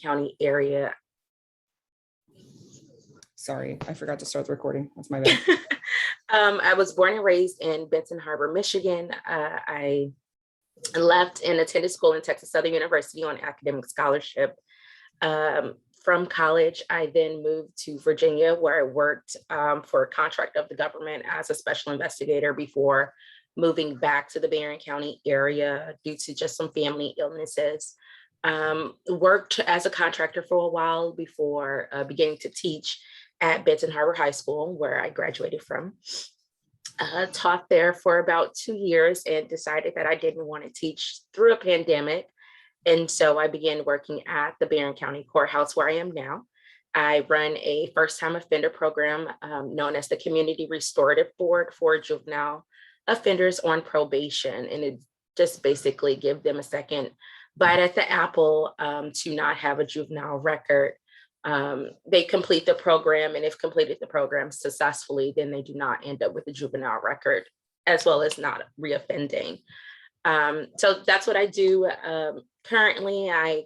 County area. Sorry, I forgot to start the recording. That's my bad. I was born and raised in Benton Harbor, Michigan. I left and attended school in Texas Southern University on academic scholarship. From college, I then moved to Virginia, where I worked for a contract of the government as a special investigator before moving back to the Barron County area due to just some family illnesses. Worked as a contractor for a while before beginning to teach at Benton Harbor High School, where I graduated from. Taught there for about 2 years and decided that I didn't want to teach through a pandemic. And so I began working at the Barron County Courthouse, where I am now. I run a first-time offender program known as the Community Restorative Board for juvenile offenders on probation. And it just basically gives them a second bite at the apple to not have a juvenile record. They complete the program, and if completed the program successfully, then they do not end up with a juvenile record, as well as not reoffending. So that's what I do. Currently, I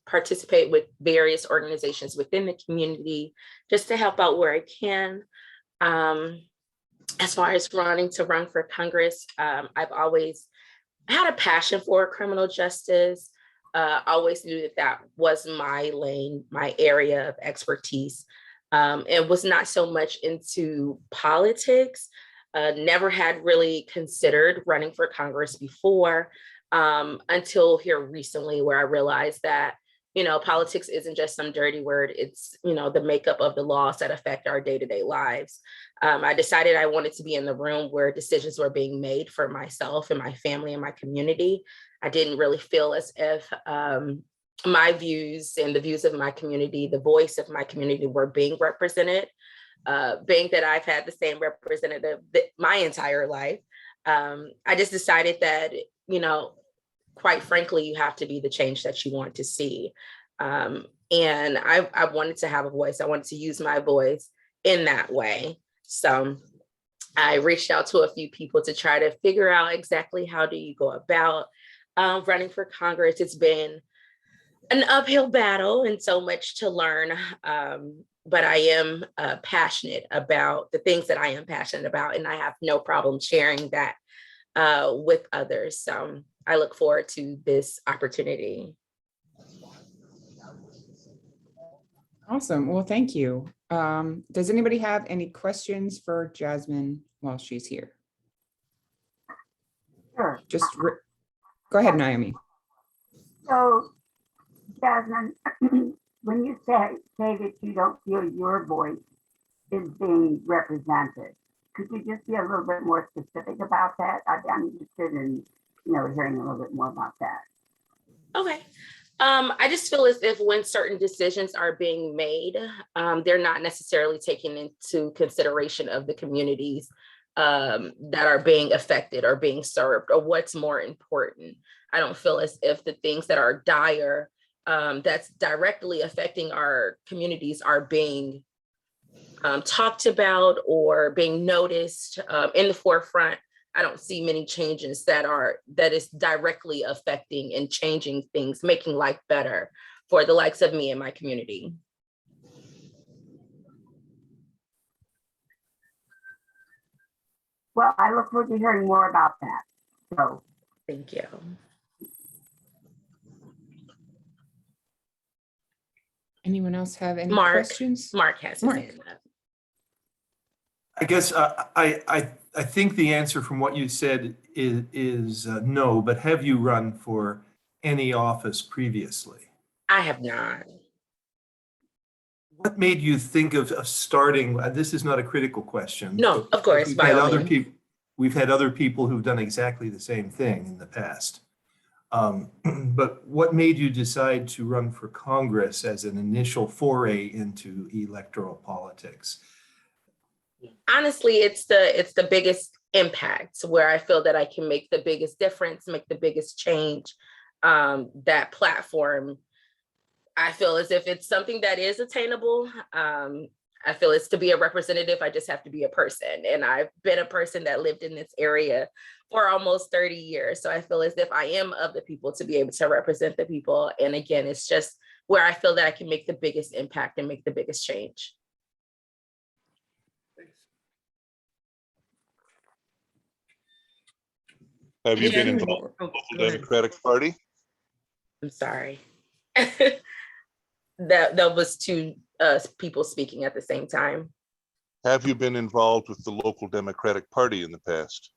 participate with various organizations within the community just to help out where I can. As far as run for Congress, I've always had a passion for criminal justice. Always knew that that was my lane, my area of expertise. It was not so much into politics. Never had really considered running for Congress before until here recently, where I realized that, politics isn't just some dirty word. It's, the makeup of the laws that affect our day-to-day lives. I decided I wanted to be in the room where decisions were being made for myself and my family and my community. I didn't really feel as if my views and the views of my community, the voice of my community were being represented. Being that I've had the same representative my entire life, I just decided that, quite frankly, you have to be the change that you want to see. And I wanted to have a voice. I wanted to use my voice in that way. So I reached out to a few people to try to figure out exactly how do you go about running for Congress. It's been an uphill battle and so much to learn. But I am passionate about the things that I am passionate about, and I have no problem sharing that with others. So I look forward to this opportunity. Awesome. Well, thank you. Does anybody have any questions for Jasmine while she's here? Sure. Go ahead, Naomi. So, Jasmine, when you say that you don't feel your voice is being represented, could you just be a little bit more specific about that? I'm interested in, hearing a little bit more about that. Okay. I just feel as if when certain decisions are being made, they're not necessarily taking into consideration of the communities that are being affected or being served, or what's more important. I don't feel as if the things that are dire, that's directly affecting our communities are being talked about or being noticed in the forefront. I don't see many changes that is directly affecting and changing things, making life better for the likes of me and my community. Well, I look forward to hearing more about that. So, thank you. Anyone else have any questions? Mark has his hand up. I guess I think the answer from what you said is no, but have you run for any office previously? I have not. What made you think of starting? This is not a critical question. No, of course. We've had other people who've done exactly the same thing in the past. But what made you decide to run for Congress as an initial foray into electoral politics? Honestly, it's the biggest impact, where I feel that I can make the biggest difference, make the biggest change. That platform, I feel as if it's something that is attainable. I feel it's to be a representative, I just have to be a person. And I've been a person that lived in this area for almost 30 years. So I feel as if I am of the people to be able to represent the people. And again, it's just where I feel that I can make the biggest impact and make the biggest change. Have you been Any involved more? in the Go local ahead. Democratic Party? I'm sorry. that was two people speaking at the same time. Have you been involved with the local Democratic Party in the past?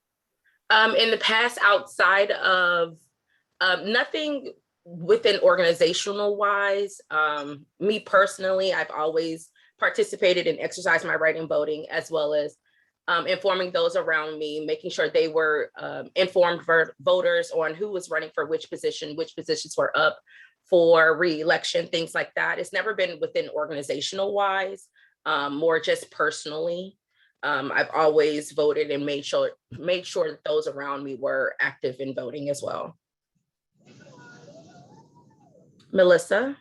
In the past, outside of nothing within organizational wise, me personally, I've always participated and exercised my right in voting, as well as informing those around me, making sure they were informed voters on who was running for which position, which positions were up for re-election, things like that. It's never been within organizational wise, more just personally. I've always voted and made sure that those around me were active in voting as well. Melissa?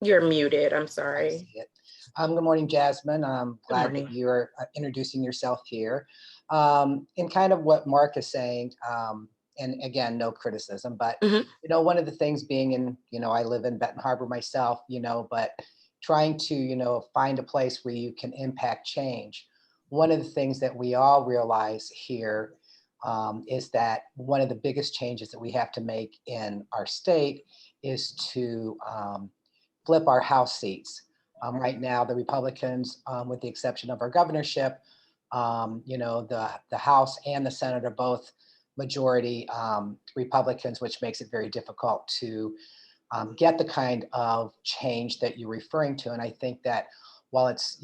You're muted, I'm sorry. Good morning, Jasmine. I'm glad morning. that you're introducing yourself here. And kind of what Mark is saying, and again, no criticism, but Mhm. one of the things being in, I live in Benton Harbor myself, but trying to, find a place where you can impact change. One of the things that we all realize here is that one of the biggest changes that we have to make in our state is to flip our House seats. Right now, the Republicans, with the exception of our governorship, the House and the Senate are both majority Republicans, which makes it very difficult to get the kind of change that you're referring to. And I think that while it's,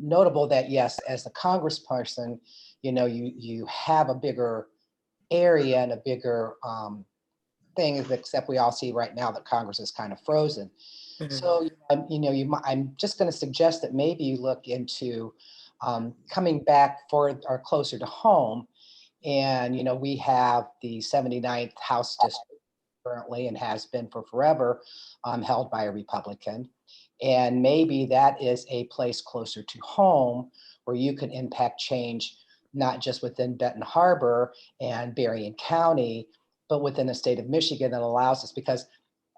notable that yes, as a congressperson, you have a bigger area and a bigger thing, except we all see right now that Congress is kind of frozen. Mhm. So, I'm just going to suggest that maybe you look into coming back for or closer to home. And, we have the 79th House District currently and has been for forever held by a Republican. And maybe that is a place closer to home where you can impact change, not just within Benton Harbor and Berrien County, but within the state of Michigan that allows us, because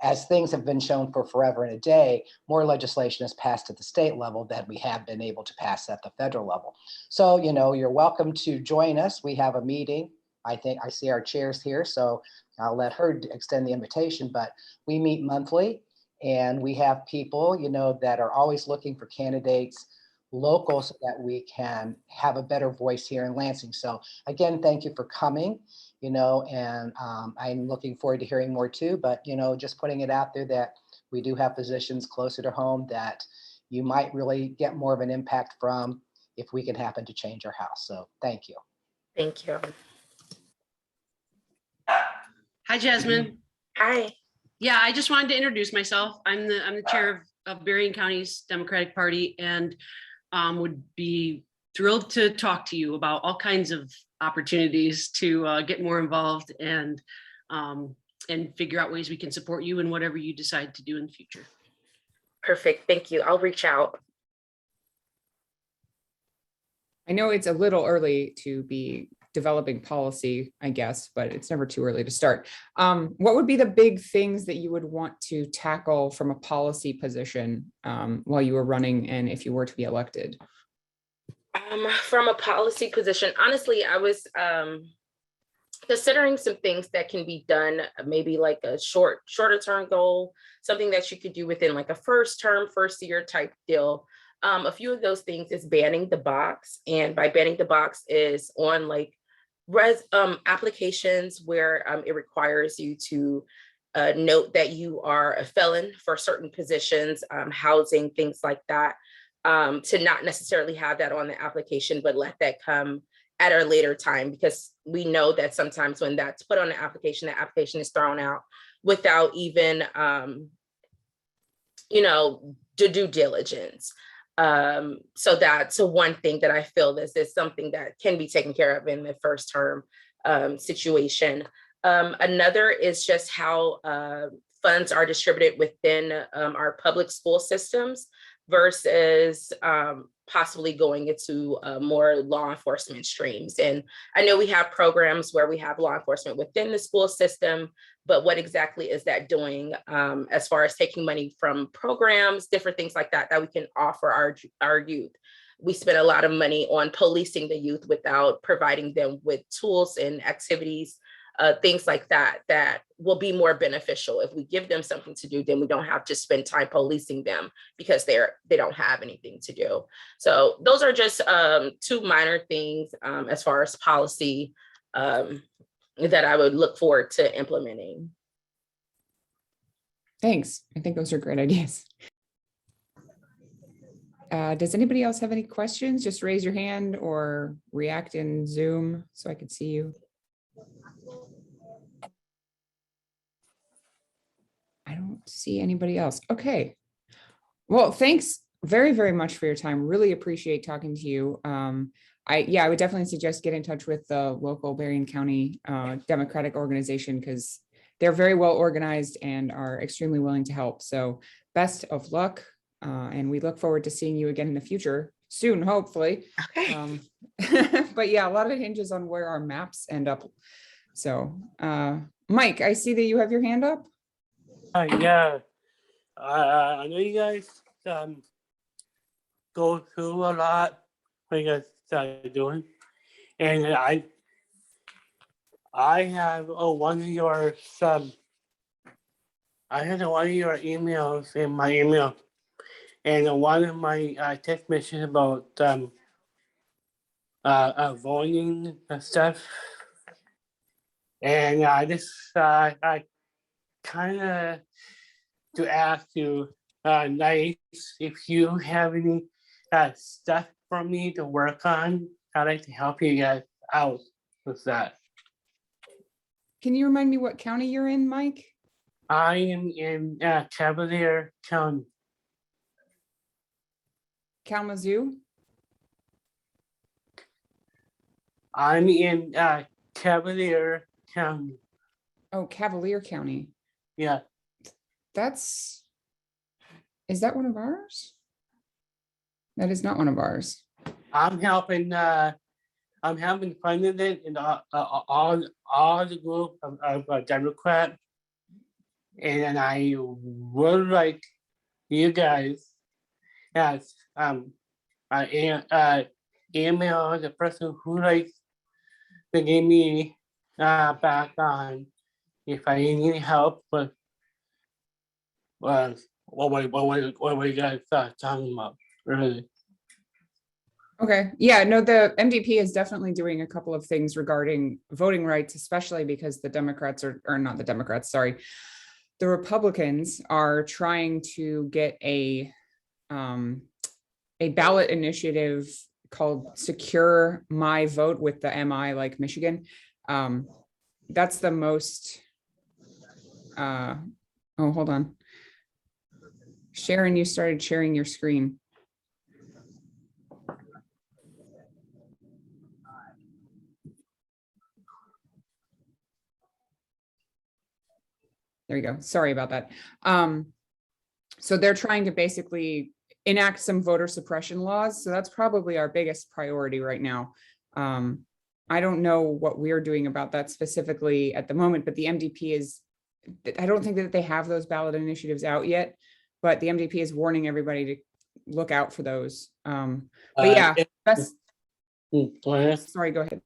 as things have been shown for forever and a day, more legislation is passed at the state level than we have been able to pass at the federal level. So, you're welcome to join us. We have a meeting. I think I see our chairs here, so I'll let her extend the invitation, but we meet monthly and we have people, that are always looking for candidates local so that we can have a better voice here in Lansing. So again, thank you for coming. And I'm looking forward to hearing more too, but, just putting it out there that we do have positions closer to home that you might really get more of an impact from if we can happen to change our House. So thank you. Thank you. Hi, Jasmine. Hi. Yeah, I just wanted to introduce myself. I'm the chair of Berrien County's Democratic Party, and would be thrilled to talk to you about all kinds of opportunities to get more involved and figure out ways we can support you in whatever you decide to do in the future. Perfect. Thank you. I'll reach out. I know it's a little early to be developing policy, I guess, but it's never too early to start. What would be the big things that you would want to tackle from a policy position while you were running and if you were to be elected? From a policy position, honestly, I was considering some things that can be done, maybe like a shorter term goal, something that you could do within like a first year type deal. A few of those things is banning the box, and by banning the box is on like applications where it requires you to note that you are a felon for certain positions, housing, things like that, to not necessarily have that on the application, but let that come at a later time, because we know that sometimes when that's put on the application is thrown out without even, the due diligence. So that's one thing that I feel this is something that can be taken care of in the first term situation. Another is just how funds are distributed within our public school systems. versus possibly going into more law enforcement streams. And I know we have programs where we have law enforcement within the school system, but what exactly is that doing as far as taking money from programs, different things like that, that we can offer our youth? We spend a lot of money on policing the youth without providing them with tools and activities, things like that, that will be more beneficial. If we give them something to do, then we don't have to spend time policing them because they don't have anything to do. So those are just two minor things as far as policy that I would look forward to implementing. Thanks. I think those are great ideas. Does anybody else have any questions? Just raise your hand or react in Zoom so I can see you. I don't see anybody else. Okay. Well, thanks very, very much for your time. Really appreciate talking to you. I would definitely suggest get in touch with the local Berrien County Democratic organization because they're very well organized and are extremely willing to help. So best of luck. And we look forward to seeing you again in the future soon, hopefully. Okay. But yeah, a lot of it hinges on where our maps end up. So Mike, I see that you have your hand up. Yeah, I know you guys go through a lot what you guys are doing, and I have one of your I had one of your emails in my email, and one of my text messages about voting and stuff, and I kind of to ask you nice if you have any stuff for me to work on. I'd like to help you guys out with that. Can you remind me what county you're in, Mike? I am in Cavalier County. Kalamazoo? I'm in Cavalier County. Oh, Cavalier County. Yeah. Is that one of ours? That is not one of ours. I'm helping president in all the group of Democrat, and I would like you guys as email the person who likes to give me back on if I need any help with what you guys talking about, really. Okay. Yeah, no, the MDP is definitely doing a couple of things regarding voting rights, especially because the Democrats or not the Democrats, sorry. The Republicans are trying to get a ballot initiative called Secure My Vote with the MI, like Michigan. That's the most, oh, hold on. Sharon, you started sharing your screen. There you go. Sorry about that. So they're trying to basically enact some voter suppression laws. So that's probably our biggest priority right now. I don't know what we're doing about that specifically at the moment, but the MDP is, I don't think that they have those ballot initiatives out yet, but the MDP is warning everybody to look out for those. But yeah, sorry, go ahead.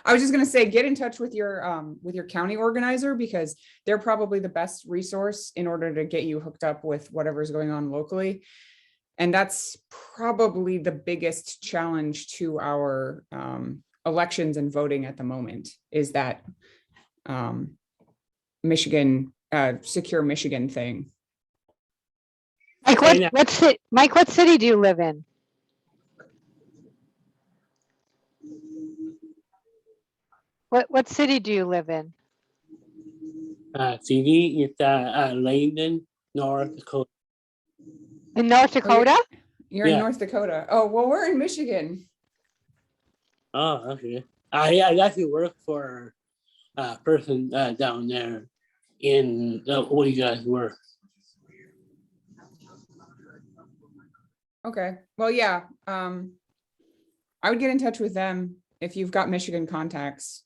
I was just going to say, get in touch with your county organizer because they're probably the best resource in order to get you hooked up with whatever's going on locally. And that's probably the biggest challenge to our elections and voting at the moment is that Michigan, Secure Michigan thing. Mike, what city do you live in? What city do you live in? CD is Langdon, North Dakota. In North Dakota? You're in North Dakota. Oh, well, we're in Michigan. Oh, okay. I actually work for a person down there in where you guys were. Okay, well, yeah, I would get in touch with them if you've got Michigan contacts.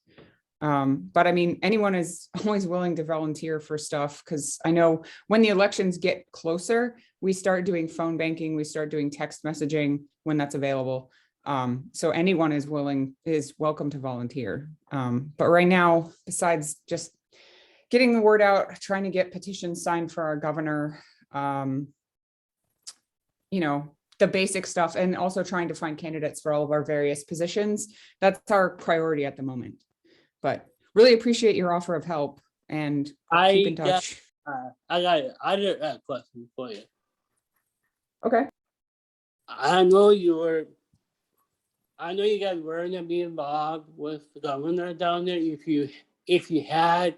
But I mean, anyone is always willing to volunteer for stuff, because I know when the elections get closer, we start doing phone banking, we start doing text messaging when that's available. So anyone is welcome to volunteer. But right now, besides just getting the word out, trying to get petitions signed for our governor, you know, the basic stuff, and also trying to find candidates for all of our various positions. That's our priority at the moment. But really appreciate your offer of help, and keep in touch. I got other question for you. Okay. I know you guys were gonna be involved with the governor down there. If you had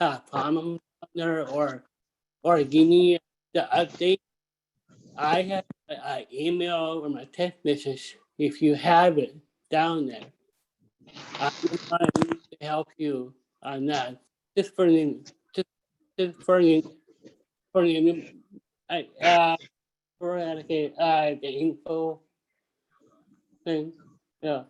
a problem there, or give me the update. I have an email or my text message. If you have it down there, I'm trying to help you on that. Just for the info thing. Yeah.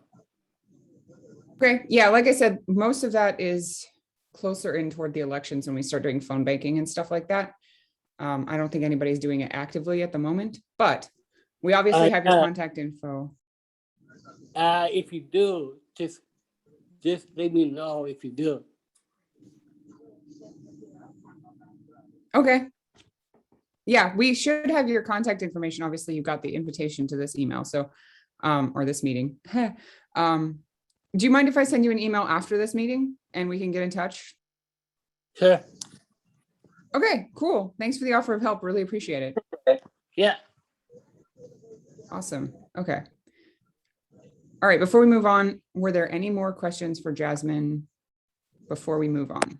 Okay, yeah, like I said, most of that is closer in toward the elections when we start doing phone banking and stuff like that. I don't think anybody's doing it actively at the moment, but we obviously have your contact info. If you do, just let me know if you do. Okay. Yeah, we should have your contact information. Obviously, you got the invitation to this email, so, or this meeting. Do you mind if I send you an email after this meeting and we can get in touch? Sure. Okay, cool. Thanks for the offer of help. Really appreciate it. Yeah. Awesome. Okay. All right, before we move on, were there any more questions for Jasmine before we move on?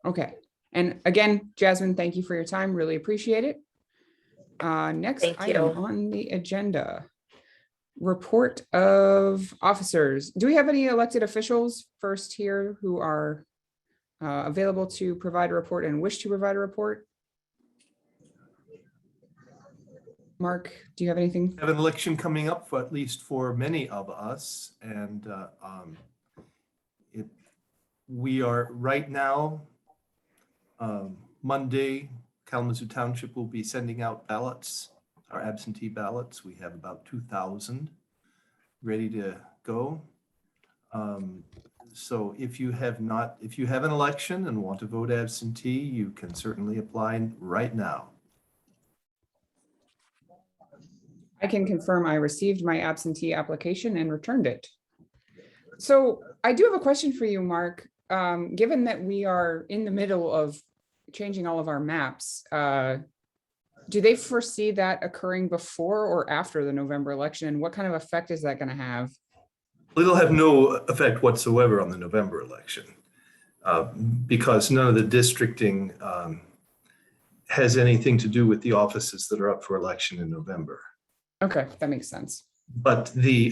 Okay. And again, Jasmine, thank you for your time. Really appreciate it. Next item on the agenda. Report of officers. Do we have any elected officials first here who are available to provide a report and wish to provide a report? Mark, do you have anything? We have an election coming up, for at least for many of us, and we are right now, Monday, Kalamazoo Township will be sending out ballots, our absentee ballots. We have about 2,000 ready to go. So if you have an election and want to vote absentee, you can certainly apply right now. I can confirm I received my absentee application and returned it. So I do have a question for you, Mark. Given that we are in the middle of changing all of our maps, do they foresee that occurring before or after the November election? And what kind of effect is that going to have? It'll have no effect whatsoever on the November election because none of the districting has anything to do with the offices that are up for election in November. Okay, that makes sense. But the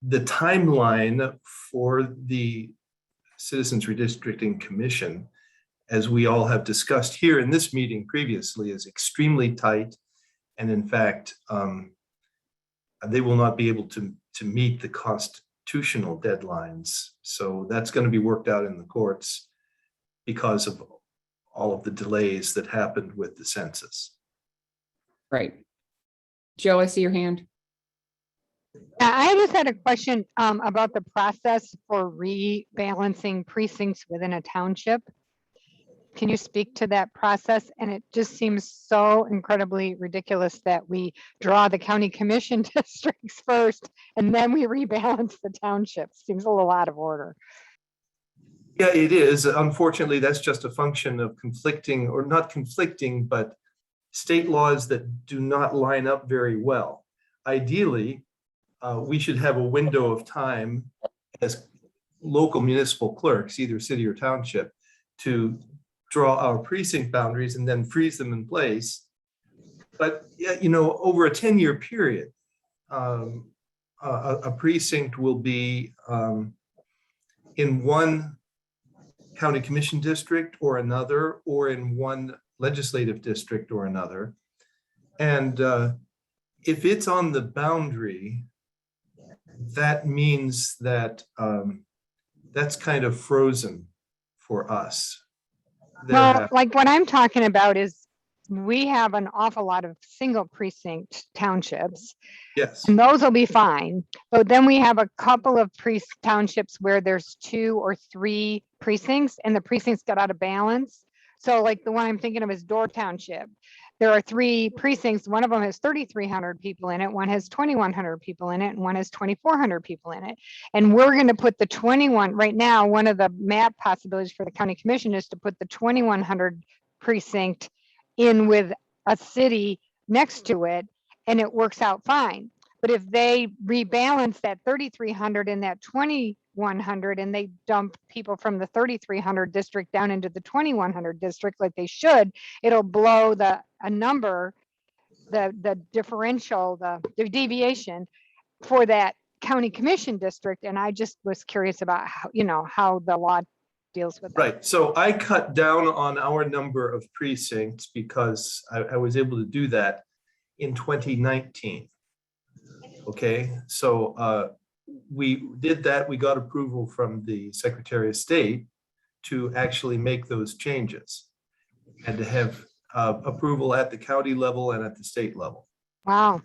timeline for the Citizens Redistricting Commission, as we all have discussed here in this meeting previously, is extremely tight. And in fact, they will not be able to meet the constitutional deadlines. So that's going to be worked out in the courts because of all of the delays that happened with the census. Right. Jill, I see your hand. I just had a question about the process for rebalancing precincts within a township. Can you speak to that process? And it just seems so incredibly ridiculous that we draw the county commission districts first and then we rebalance the townships. Seems a little out of order. Yeah, it is. Unfortunately, that's just a function of conflicting, or not conflicting, but state laws that do not line up very well. Ideally, we should have a window of time as local municipal clerks, either city or township, to draw our precinct boundaries and then freeze them in place. But you know, over a 10-year period, a precinct will be in one county commission district or another, or in one legislative district or another. And if it's on the boundary, that means that that's kind of frozen for us. Well, like what I'm talking about is we have an awful lot of single precinct townships, Yes, and those will be fine. But then we have a couple of townships where there's 2 or 3 precincts and the precincts got out of balance. So like the one I'm thinking of is Door Township. There are 3 precincts. One of them has 3,300 people in it. One has 2,100 people in it, and one has 2,400 people in it. And we're going to put the 21 right now. One of the map possibilities for the county commission is to put the 2,100 precinct in with a city next to it, and it works out fine. But if they rebalance that 3,300 and that 2,100, and they dump people from the 3,300 district down into the 2,100 district like they should, it'll blow the differential, the deviation for that county commission district. And I just was curious about how the law deals with that. right. So I cut down on our number of precincts because I was able to do that in 2019. Okay, so we did that. We got approval from the Secretary of State to actually make those changes and to have approval at the county level and at the state level. Wow.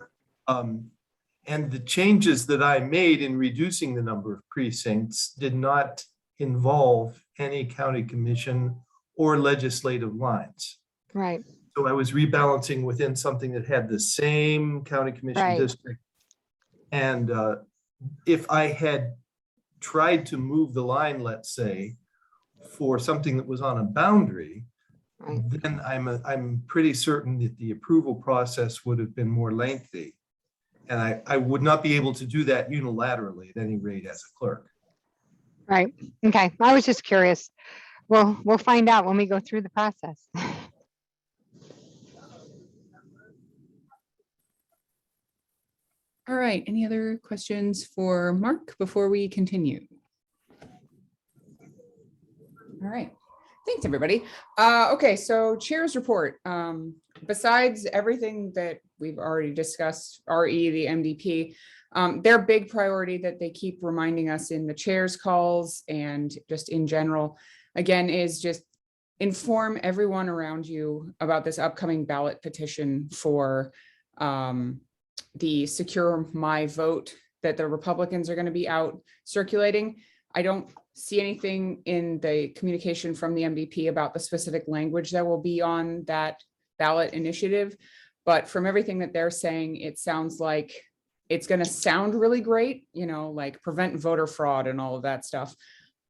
And the changes that I made in reducing the number of precincts did not involve any county commission or legislative lines. Right. So I was rebalancing within something that had the same county commission Right. district. And if I had tried to move the line, let's say, for something that was on a boundary, Right. then I'm pretty certain that the approval process would have been more lengthy. And I would not be able to do that unilaterally at any rate as a clerk. Right. Okay. I was just curious. Well, we'll find out when we go through the process. All right, any other questions for Mark before we continue? All right, thanks everybody. Okay, so chair's report. Besides everything that we've already discussed, RE, the MDP, their big priority that they keep reminding us in the chair's calls and just in general, again, is just inform everyone around you about this upcoming ballot petition for the Secure My Vote that the Republicans are going to be out circulating. I don't see anything in the communication from the MDP about the specific language that will be on that ballot initiative. But from everything that they're saying, it sounds like it's going to sound really great, like prevent voter fraud and all of that stuff.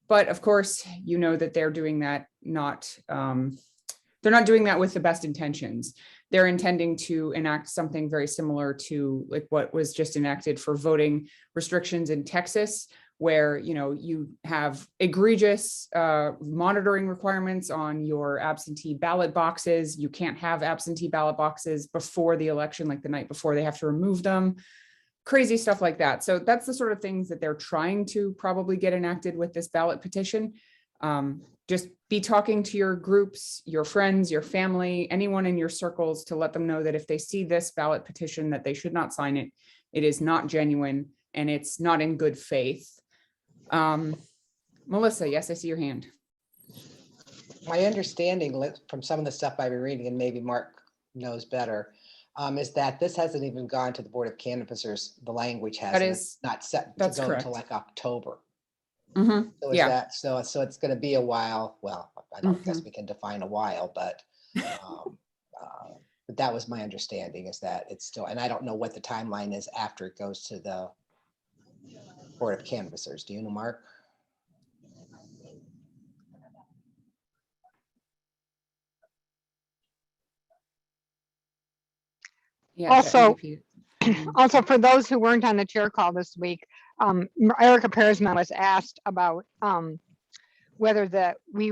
But of course, that they're doing that they're not doing that with the best intentions. They're intending to enact something very similar to like what was just enacted for voting restrictions in Texas, where you have egregious monitoring requirements on your absentee ballot boxes. You can't have absentee ballot boxes before the election, like the night before. They have to remove them. Crazy stuff like that. So that's the sort of things that they're trying to probably get enacted with this ballot petition. Just be talking to your groups, your friends, your family, anyone in your circles to let them know that if they see this ballot petition, that they should not sign it. It is not genuine and it's not in good faith. Melissa, yes, I see your hand. My understanding from some of the stuff I've been reading, and maybe Mark knows better, is that this hasn't even gone to the Board of Canvassers. The language hasn't. It's not set to go until like October. Mm-hmm. So is that so it's going to be a while. Well, I don't guess we can define a while, but that was my understanding, is that it's still, and I don't know what the timeline is after it goes to the Board of Canvassers. Do you know, Mark? Yeah. Also, for those who weren't on the chair call this week, Erica Pearsman was asked about whether we,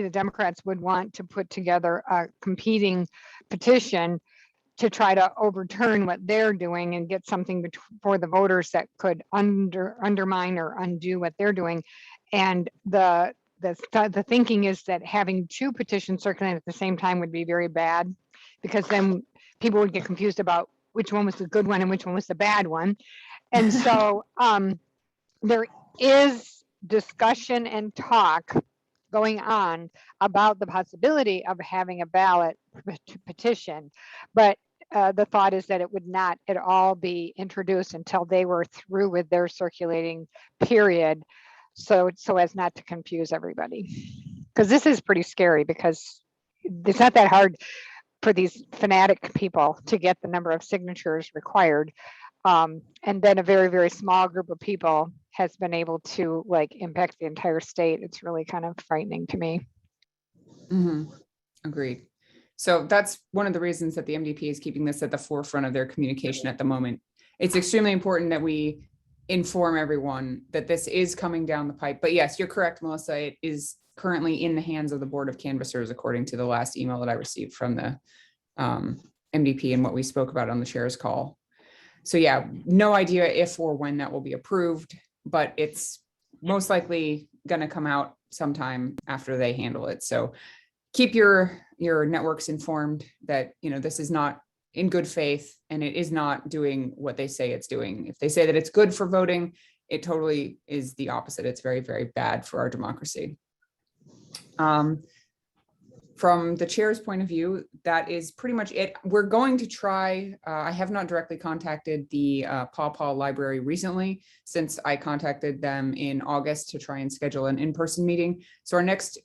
the Democrats, would want to put together a competing petition to try to overturn what they're doing and get something for the voters that could undermine or undo what they're doing. And the the thinking is that having two petitions circulating at the same time would be very bad, because then people would get confused about which one was the good one and which one was the bad one. And so there is discussion and talk going on about the possibility of having a ballot petition, but the thought is that it would not at all be introduced until they were through with their circulating period, so as not to confuse everybody. Because this is pretty scary, because it's not that hard for these fanatic people to get the number of signatures required. And then a very, very small group of people has been able to like impact the entire state. It's really kind of frightening to me. Agreed. So that's one of the reasons that the MDP is keeping this at the forefront of their communication at the moment. It's extremely important that we inform everyone that this is coming down the pipe. But yes, you're correct, Melissa. It is currently in the hands of the Board of Canvassers, according to the last email that I received from the MDP and what we spoke about on the chair's call. So yeah, no idea if or when that will be approved, but it's most likely going to come out sometime after they handle it. So keep your networks informed that, you know, this is not in good faith and it is not doing what they say it's doing. If they say that it's good for voting, it totally is the opposite. It's very, very bad for our democracy. From the chair's point of view, that is pretty much it. We're going to try, I have not directly contacted the Paw Paw Library recently, since I contacted them in August to try and schedule an in-person meeting. So our next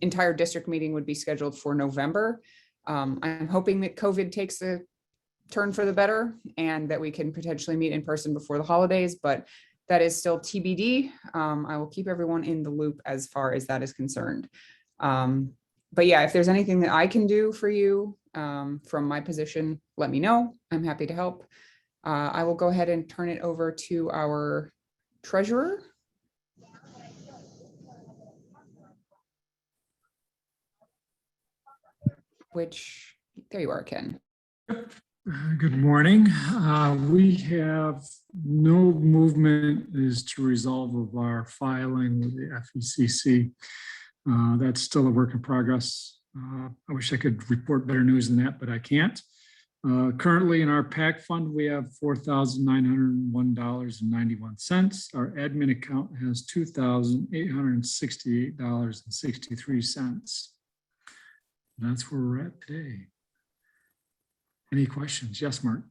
entire district meeting would be scheduled for November. I'm hoping that COVID takes a turn for the better and that we can potentially meet in person before the holidays, but that is still TBD. I will keep everyone in the loop as far as that is concerned. But yeah, if there's anything that I can do for you from my position, let me know. I'm happy to help. I will go ahead and turn it over to our treasurer. Which, there you are, Ken. Good morning. We have no movement as to resolve of our filing with the FECC. That's still a work in progress. I wish I could report better news than that, but I can't. Currently in our PAC fund, we have $4,901.91. Our admin account has $2,868.63. That's where we're at today. Any questions? Yes, Mark.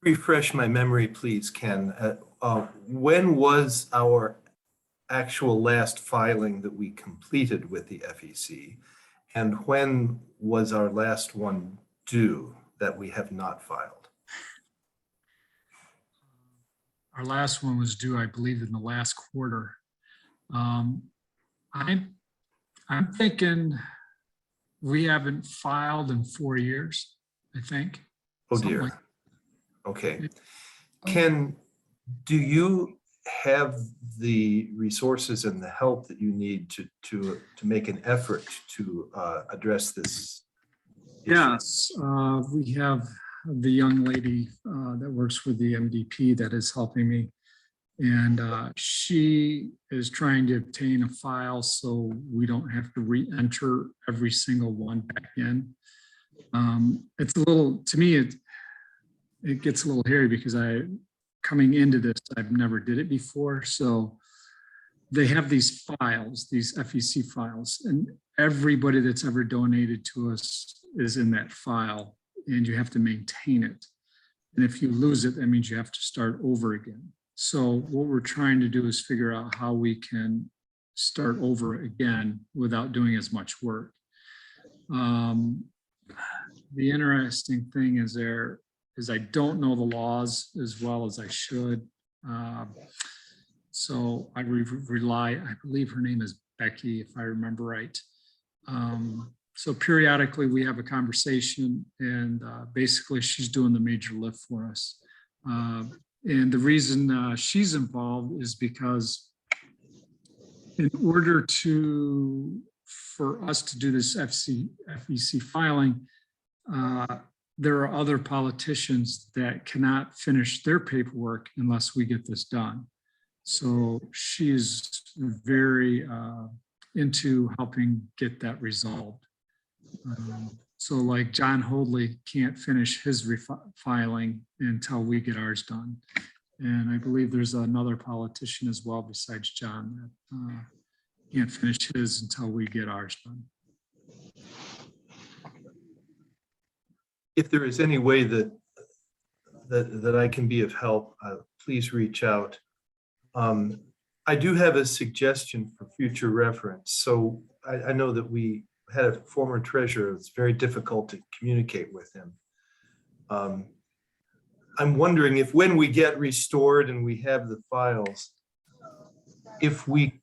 Refresh my memory, please, Ken. When was our actual last filing that we completed with the FEC? And when was our last one due that we have not filed? Our last one was due, I believe, in the last quarter. I'm thinking we haven't filed in 4 years, I think. Oh Something dear. like- Okay. Ken, do you have the resources and the help that you need to make an effort to address this issue? Yes, we have the young lady that works with the MDP that is helping me. And she is trying to obtain a file so we don't have to re-enter every single one back in. It's a little, to me, it gets a little hairy because coming into this, I've never did it before. So they have these files, these FEC files, and everybody that's ever donated to us is in that file, and you have to maintain it. And if you lose it, that means you have to start over again. So what we're trying to do is figure out how we can start over again without doing as much work. The interesting thing is I don't know the laws as well as I should. So I rely, I believe her name is Becky, if I remember right. So periodically we have a conversation, and basically she's doing the major lift for us. And the reason she's involved is because in order for us to do this FEC filing, there are other politicians that cannot finish their paperwork unless we get this done. So she's very into helping get that resolved. So like John Hoadley can't finish his filing until we get ours done. And I believe there's another politician as well besides John that can't finish his until we get ours done. If there is any way that I can be of help, please reach out. I do have a suggestion for future reference. So I know that we had a former treasurer. It's very difficult to communicate with him. I'm wondering if when we get restored and we have the files, if we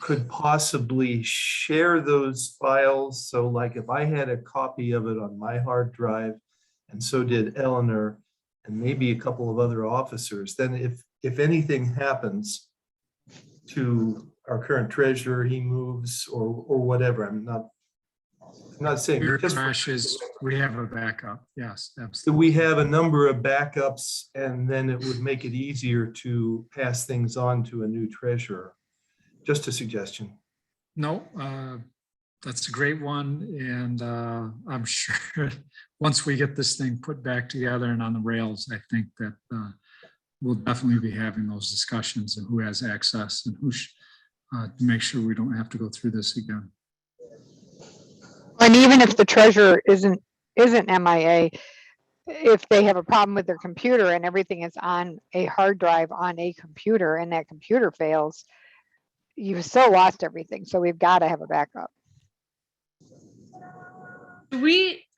could possibly share those files. So like if I had a copy of it on my hard drive, and so did Eleanor, and maybe a couple of other officers, then if anything happens to our current treasurer, he moves or whatever, I'm not saying. Your Just crashes, we have a backup. Yes, so absolutely. we have a number of backups, and then it would make it easier to pass things on to a new treasurer. Just a suggestion. No, that's a great one. And I'm sure once we get this thing put back together and on the rails, I think that we'll definitely be having those discussions and who has access and who to make sure we don't have to go through this again. And even if the treasurer isn't MIA, if they have a problem with their computer and everything is on a hard drive on a computer and that computer fails, you've still lost everything. So we've got to have a backup.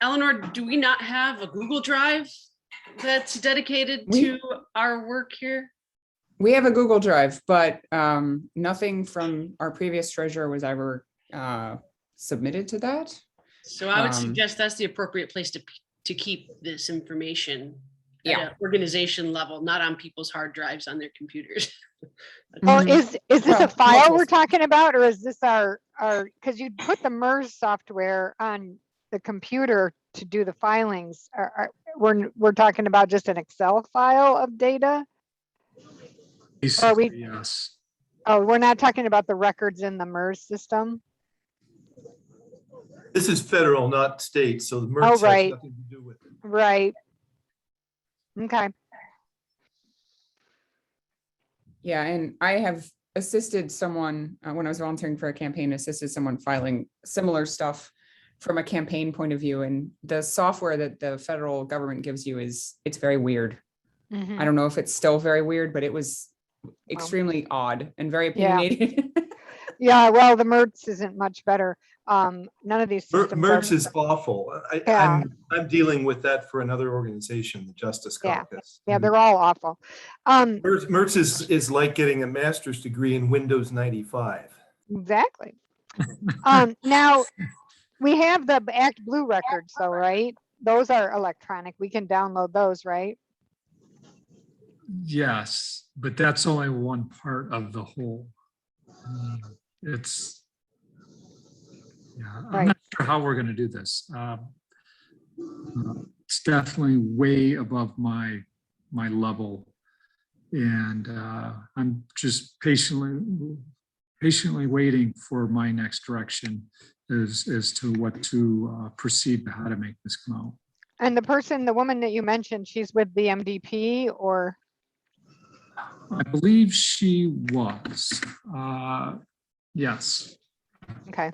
Eleanor, do we not have a Google Drive that's dedicated to our work here? We have a Google Drive, but nothing from our previous treasurer was ever submitted to that. So I would suggest that's the appropriate place to keep this information at an organization level, not on people's hard drives on their computers. Well, is this a file we're talking about, or is this our, because you put the MERS software on the computer to do the filings. We're talking about just an Excel file of data? Basically, yes. Oh, we're not talking about the records in the MERS system? This is federal, not state, so the MERS has nothing to do with it. Right. Okay. Yeah, and I have assisted someone when I was volunteering for a campaign, assisted someone filing similar stuff from a campaign point of view. And the software that the federal government gives you it's very weird. Mhm. I don't know if it's still very weird, but it was extremely odd and very opinionated. Yeah, well, the MERS isn't much better. None of these systems MERS are. is awful. I'm dealing with that for another organization, the Justice Caucus. Yeah, they're all awful. MERS is like getting a master's degree in Windows 95. Exactly. Now, we have the Act Blue records, though, right? Those are electronic. We can download those, right? Yes, but that's only one part of the whole. I'm not sure how we're going to do this. It's definitely way above my level, and I'm just patiently waiting for my next direction as to what to proceed to how to make this come out. And the woman that you mentioned, she's with the MDP, or? I believe she was. Yes. Okay.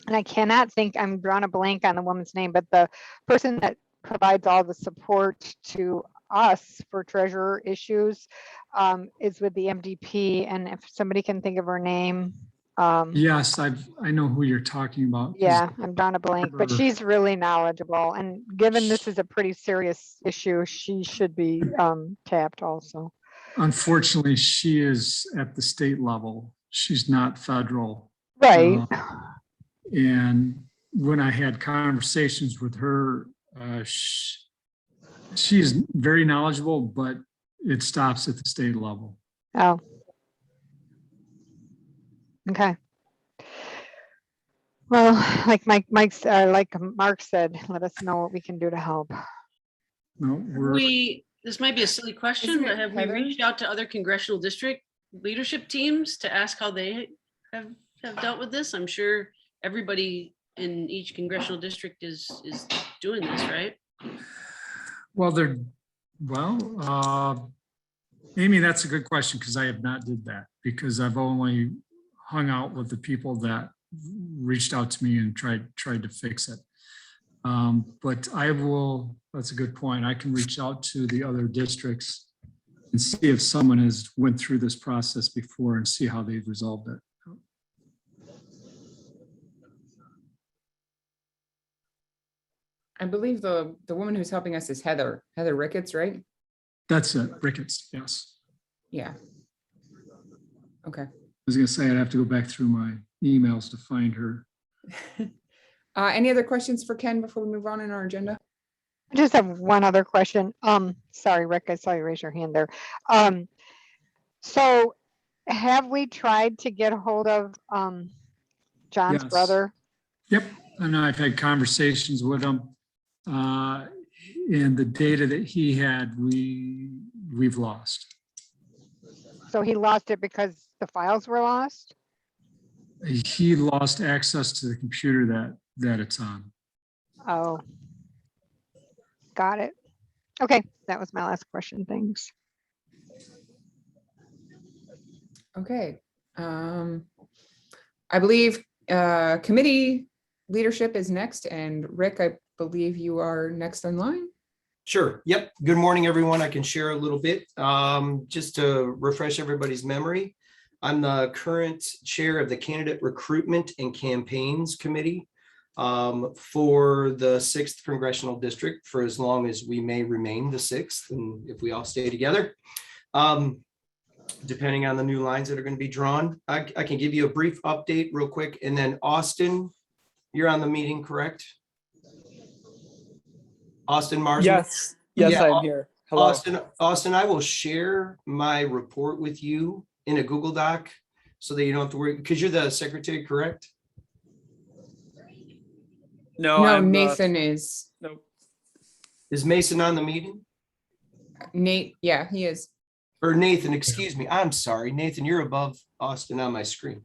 And I cannot think, I'm drawing a blank on the woman's name, but the person that provides all the support to us for treasurer issues is with the MDP. And if somebody can think of her name. Yes, I know who you're talking about. Yeah, I'm drawing a blank, but she's really knowledgeable. And given this is a pretty serious issue, she should be tapped also. Unfortunately, she is at the state level. She's not federal. Right. And when I had conversations with her, she's very knowledgeable, but it stops at the state level. Oh. Okay. Well, like Mark said, let us know what we can do to help. No, This might be a silly question, but have we reached out to other congressional districts leadership teams to ask how they have dealt with this. I'm sure everybody in each congressional district is doing this, right? Well, Amy, that's a good question, because I have not did that, because I've only hung out with the people that reached out to me and tried to fix it. But that's a good point. I can reach out to the other districts and see if someone has went through this process before and see how they've resolved it. I believe the woman who's helping us is Heather Ricketts, right? That's it, Ricketts, yes. Yeah. Okay. I was gonna say I'd have to go back through my emails to find her. Any other questions for Ken before we move on in our agenda? I just have one other question. Sorry, Rick, I saw you raise your hand there. So have we tried to get a hold of John's Yes. brother? Yep, and I've had conversations with him. And the data that he had, we've lost. So he lost it because the files were lost? He lost access to the computer that it's on. Oh. Got it. Okay, that was my last question. Thanks. Okay. I believe committee leadership is next, and Rick, I believe you are next in line. Sure. Yep. Good morning, everyone. I can share a little bit just to refresh everybody's memory. I'm the current chair of the Candidate Recruitment and Campaigns Committee for the 6th Congressional District for as long as we may remain the 6th, and if we all stay together, depending on the new lines that are going to be drawn. I can give you a brief update real quick, and then Austin, you're on the meeting, correct? Austin Marsden? Yes, Yeah, I'm here. Hello. Austin, I will share my report with you in a Google Doc so that you don't have to worry, because you're the secretary, correct? No, Nathan is. Nope. Is Mason on the meeting? Nate, yeah, he is. Or Nathan, excuse me. I'm sorry. Nathan, you're above Austin on my screen.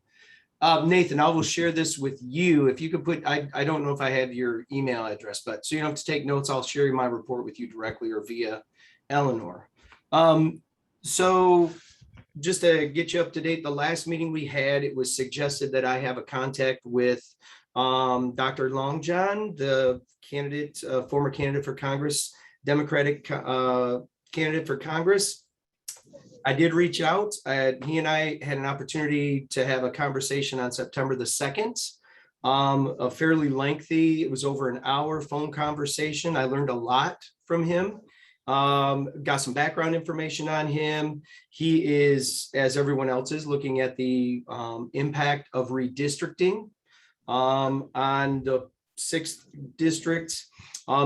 Nathan, I will share this with you. If you could put, I don't know if I have your email address, but so you don't have to take notes. I'll share my report with you directly or via Eleanor. So just to get you up to date, the last meeting we had, it was suggested that I have a contact with Dr. Long John, the candidate, former candidate for Congress, Democratic candidate for Congress. I did reach out. He and I had an opportunity to have a conversation on September the 2nd, a fairly lengthy, it was over an hour phone conversation. I learned a lot from him, got some background information on him. He is, as everyone else is, looking at the impact of redistricting on the 6th district.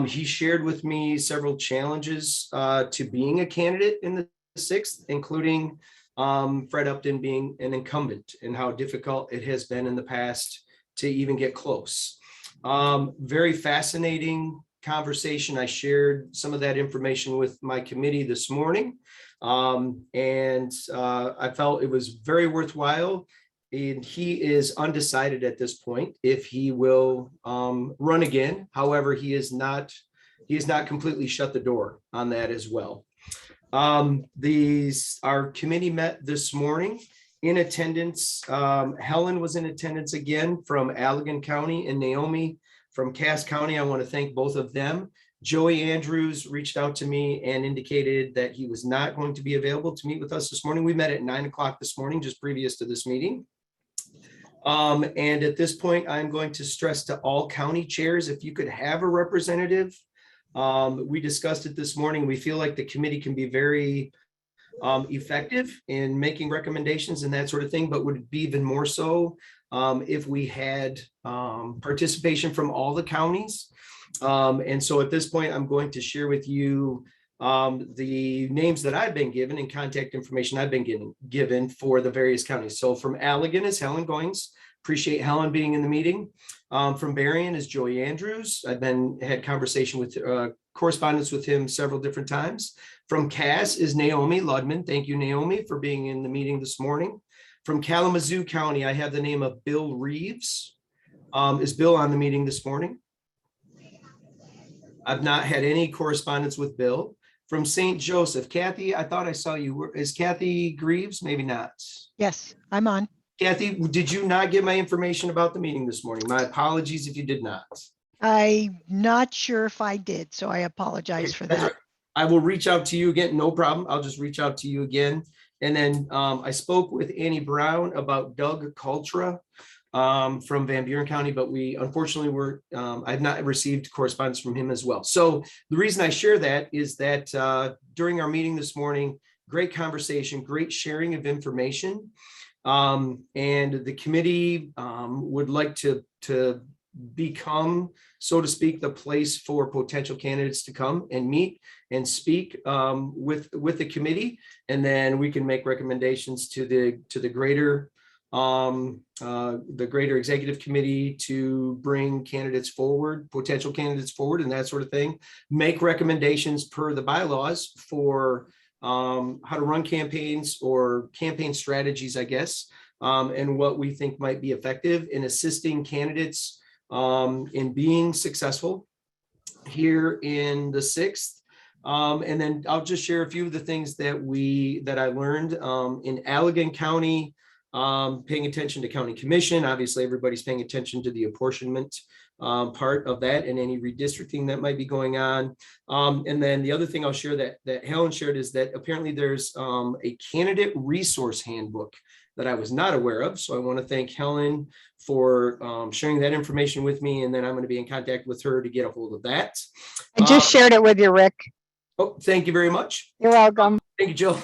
He shared with me several challenges to being a candidate in the 6th, including Fred Upton being an incumbent and how difficult it has been in the past to even get close. Very fascinating conversation. I shared some of that information with my committee this morning, and I felt it was very worthwhile. And he is undecided at this point if he will run again. However, he is not completely shut the door on that as well. Our committee met this morning. In attendance, Helen was in attendance again from Allegan County, and Naomi from Cass County. I want to thank both of them. Joey Andrews reached out to me and indicated that he was not going to be available to meet with us this morning. We met at 9 o'clock this morning, just previous to this meeting. And at this point, I'm going to stress to all county chairs, if you could have a representative. We discussed it this morning. We feel like the committee can be very effective in making recommendations and that sort of thing, but would be even more so if we had participation from all the counties. And so at this point, I'm going to share with you the names that I've been given and contact information I've been given for the various counties. So from Allegan is Helen Goings. Appreciate Helen being in the meeting. From Berrien is Joey Andrews. I've had conversation with correspondence with him several different times. From Cass is Naomi Ludman. Thank you, Naomi, for being in the meeting this morning. From Kalamazoo County, I have the name of Bill Reeves. Is Bill on the meeting this morning? I've not had any correspondence with Bill. From St. Joseph, Kathy, I thought I saw you. Is Kathy Greaves? Maybe not. Yes, I'm on. Kathy, did you not get my information about the meeting this morning? My apologies if you did not. I'm not sure if I did, so I apologize for That's that. right. I will reach out to you again. No problem. I'll just reach out to you again. And then I spoke with Annie Brown about Doug Cultra from Van Buren County, but we unfortunately I've not received correspondence from him as well. So the reason I share that is that during our meeting this morning, great conversation, great sharing of information. And the committee would like to become, so to speak, the place for potential candidates to come and meet and speak with the committee, and then we can make recommendations to the greater executive committee to bring candidates forward, potential candidates forward, and that sort of thing. Make recommendations per the bylaws for how to run campaigns or campaign strategies, I guess, and what we think might be effective in assisting candidates in being successful here in the 6th. And then I'll just share a few of the things that I learned in Allegan County, paying attention to county commission. Obviously, everybody's paying attention to the apportionment part of that and any redistricting that might be going on. And then the other thing I'll share that Helen shared is that apparently there's a candidate resource handbook that I was not aware of. So I want to thank Helen for sharing that information with me. And then I'm going to be in contact with her to get a hold of that. I just shared it with you, Rick. Oh, thank you very much. You're welcome. Thank you, Jill.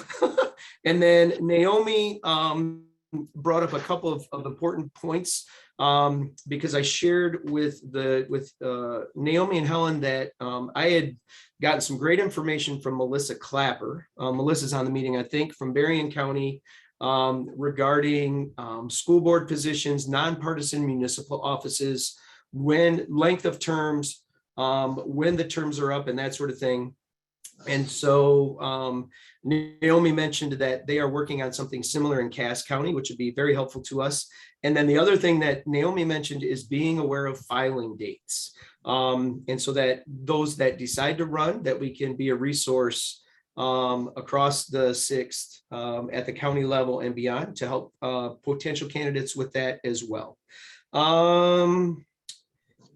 And then Naomi brought up a couple of important points because I shared with Naomi and Helen that I had gotten some great information from Melissa Clapper. Melissa's on the meeting, I think, from Berrien County regarding school board positions, nonpartisan municipal offices, when length of terms, when the terms are up and that sort of thing. And so Naomi mentioned that they are working on something similar in Cass County, which would be very helpful to us. And then the other thing that Naomi mentioned is being aware of filing dates. And so that those that decide to run, that we can be a resource across the 6th at the county level and beyond to help potential candidates with that as well.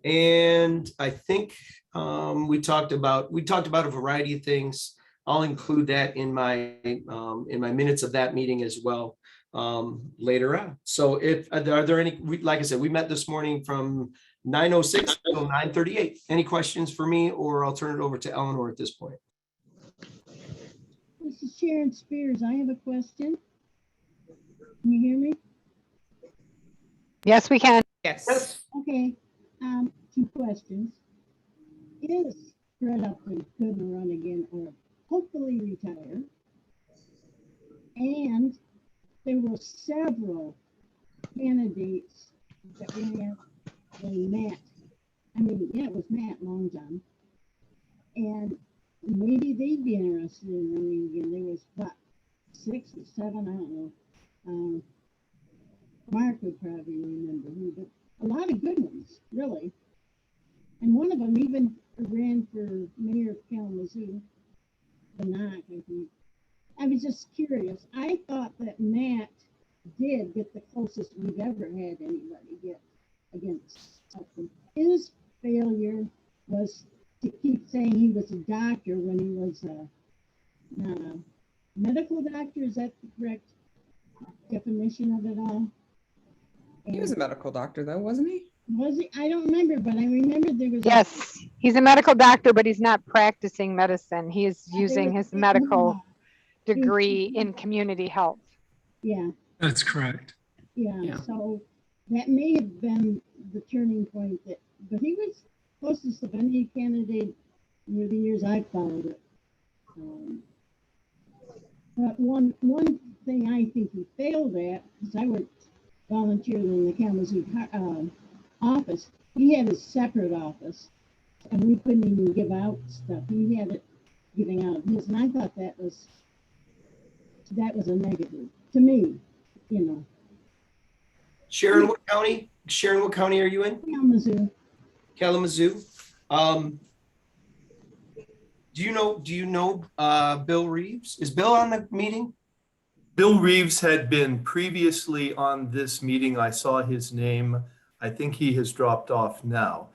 And I think we talked about a variety of things. I'll include that in my minutes of that meeting as well later on. So are there any, like I said, we met this morning from 9:06 till 9:38. Any questions for me, or I'll turn it over to Eleanor at this point. This is Sharon Spears. I have a question. Can you hear me? Yes, we can. Yes. Okay. 2 questions. Is Fred Upton going to run again or hopefully retire? And there were several candidates that we have. It was Matt Long John. And maybe they'd be interested in running again. There was about 6 or 7, I don't know. Mark would probably remember who, but a lot of good ones, really. And one of them even ran for mayor of Kalamazoo, Benoit, I think. I was just curious. I thought that Matt did get the closest we've ever had anybody get against something. His failure was to keep saying he was a doctor when he was not a medical doctor. Is that the correct definition of it all? He was a medical doctor though, wasn't he? Was he? I don't remember, but I remember there was. Yes, he's a medical doctor, but he's not practicing medicine. He is using his medical degree in community health. Yeah. That's correct. Yeah. So that may have been the turning point. But he was closest of any candidate in the years I followed it. But one thing I think he failed at, because I volunteered in the Kalamazoo office, he had a separate office. and we couldn't even give out stuff. He had it giving out his, and I thought that was a negative to me, you know. Sharon, what county? Sharon, what county are you in? Kalamazoo. Kalamazoo. Do you know Bill Reeves? Is Bill on the meeting? Bill Reeves had been previously on this meeting. I saw his name. I think he has dropped off now.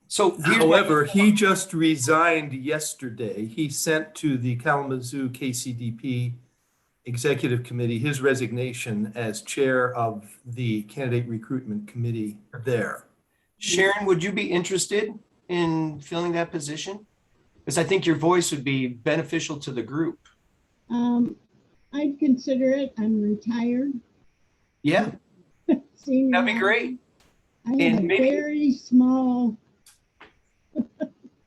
So however, he just resigned yesterday. He sent to the Kalamazoo KCDP Executive Committee his resignation as chair of the candidate recruitment committee there. Sharon, would you be interested in filling that position? Because I think your voice would be beneficial to the group. I'd consider it. I'm retired. Yeah, Senior that'd be housing. great. I have And a maybe- very small.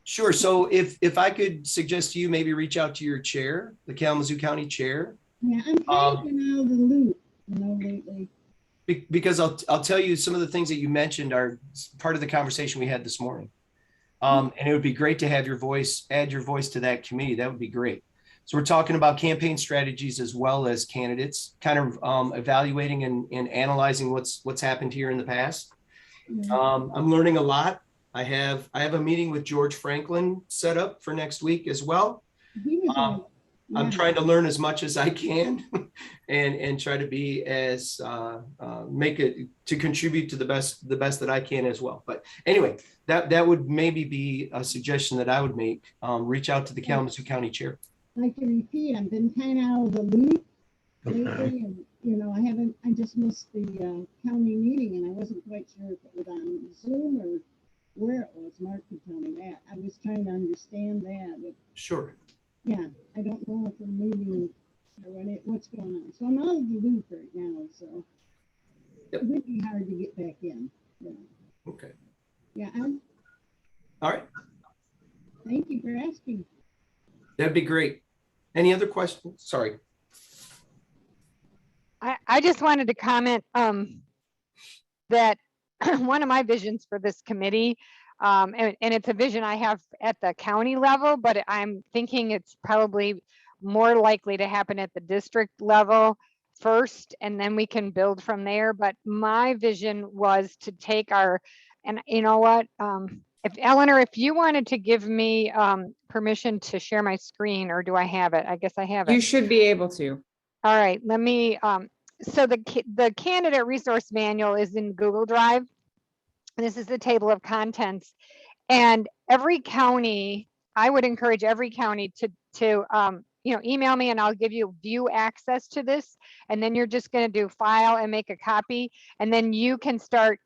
Sure. So if I could suggest to you, maybe reach out to your chair, the Kalamazoo County chair. Yeah, I'm kind of been out of the loop, you know, lately. Because I'll tell you some of the things that you mentioned are part of the conversation we had this morning. And it would be great to have your voice, add your voice to that committee. That would be great. So we're talking about campaign strategies as well as candidates, kind of evaluating and analyzing what's happened here in the past. I'm learning a lot. I have a meeting with George Franklin set up for next week as well. He was I'm trying to learn as much as I can and try to be as make it to contribute to the best that I can as well. But anyway, that would maybe be a suggestion that I would make. Reach out to the Kalamazoo County Chair. like to repeat, I've been kind of out of the loop lately, and you know, I just missed the county meeting, and I wasn't quite sure if it was on Zoom or where it was. Mark could tell me that. I was trying to understand that. But Sure. yeah, I don't know if we're meeting or what's going on. So I'm out of the loop right now. So Yep. it would be hard to get back in. Yeah. Okay. Yeah. All right. Thank you for asking. That'd be great. Any other questions? Sorry. I just wanted to comment that one of my visions for this committee, and it's a vision I have at the county level, but I'm thinking it's probably more likely to happen at the district level first, and then we can build from there. But my vision was to take and you know what, if Eleanor, if you wanted to give me permission to share my screen, or do I have it? I guess I have it. You should be able to. All right, let me, so the candidate resource manual is in Google Drive. This is the table of contents. And every county, I would encourage every county to email me and I'll give you view access to this. And then you're just gonna do file and make a copy. And then you can start,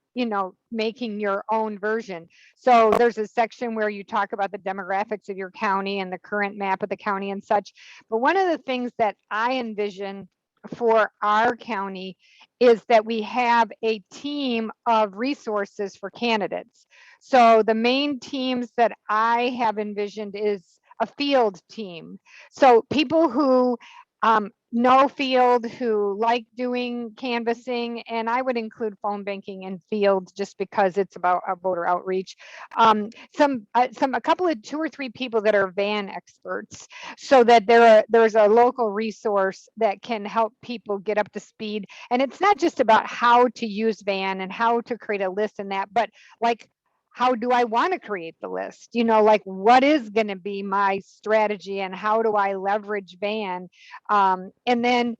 making your own version. So there's a section where you talk about the demographics of your county and the current map of the county and such. But one of the things that I envision for our county is that we have a team of resources for candidates. So the main teams that I have envisioned is a field team. So people who know field, who like doing canvassing, and I would include phone banking and field just because it's about voter outreach. A couple of 2 or 3 people that are van experts, so that there's a local resource that can help people get up to speed. And it's not just about how to use van and how to create a list and that, but like, how do I want to create the list? Like what is going to be my strategy and how do I leverage van? And then,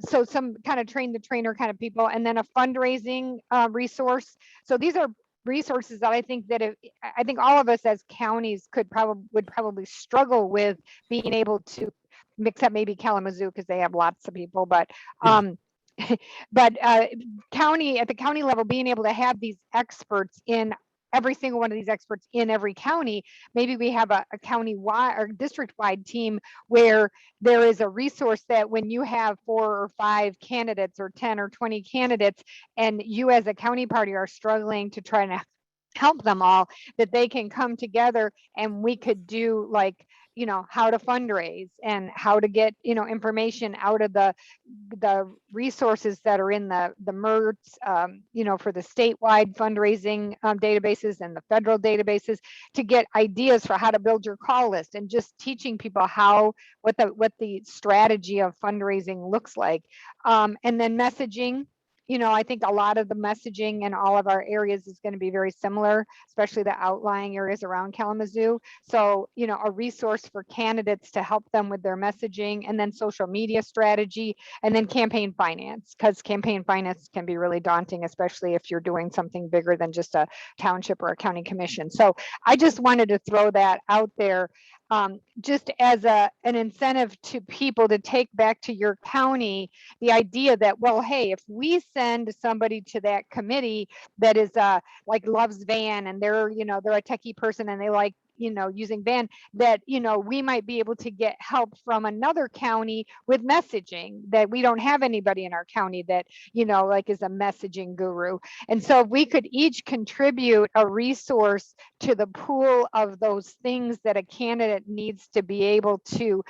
so some kind of train the trainer kind of people, and then a fundraising resource. So these are resources that I think I think all of us as counties would probably struggle with being able to mix up, maybe Kalamazoo because they have lots of people, but but at the county level, being able to have these experts in every single one of these experts in every county. Maybe we have a county-wide or district-wide team where there is a resource that when you have 4 or 5 candidates or 10 or 20 candidates, and you as a county party are struggling to try to help them all, that they can come together and we could do like, you know, how to fundraise and how to get, you know, information out of the resources that are in the MERTs, you know, for the statewide fundraising databases and the federal databases, to get ideas for how to build your call list, and just teaching people how, what the strategy of fundraising looks like. And then messaging. You know, I think a lot of the messaging in all of our areas is going to be very similar, especially the outlying areas around Kalamazoo. So, you know, a resource for candidates to help them with their messaging, and then social media strategy, and then campaign finance, because campaign finance can be really daunting, especially if you're doing something bigger than just a township or a county commission. So I just wanted to throw that out there, just as an incentive to people to take back to your county the idea that, well, hey, if we send somebody to that committee that is like loves Van, and they're, you know, they're a techie person and they like, you know, using Van, that, you know, we might be able to get help from another county with messaging, that we don't have anybody in our county that, you know, like is a messaging guru. And so if we could each contribute a resource to the pool of those things that a candidate needs to be able to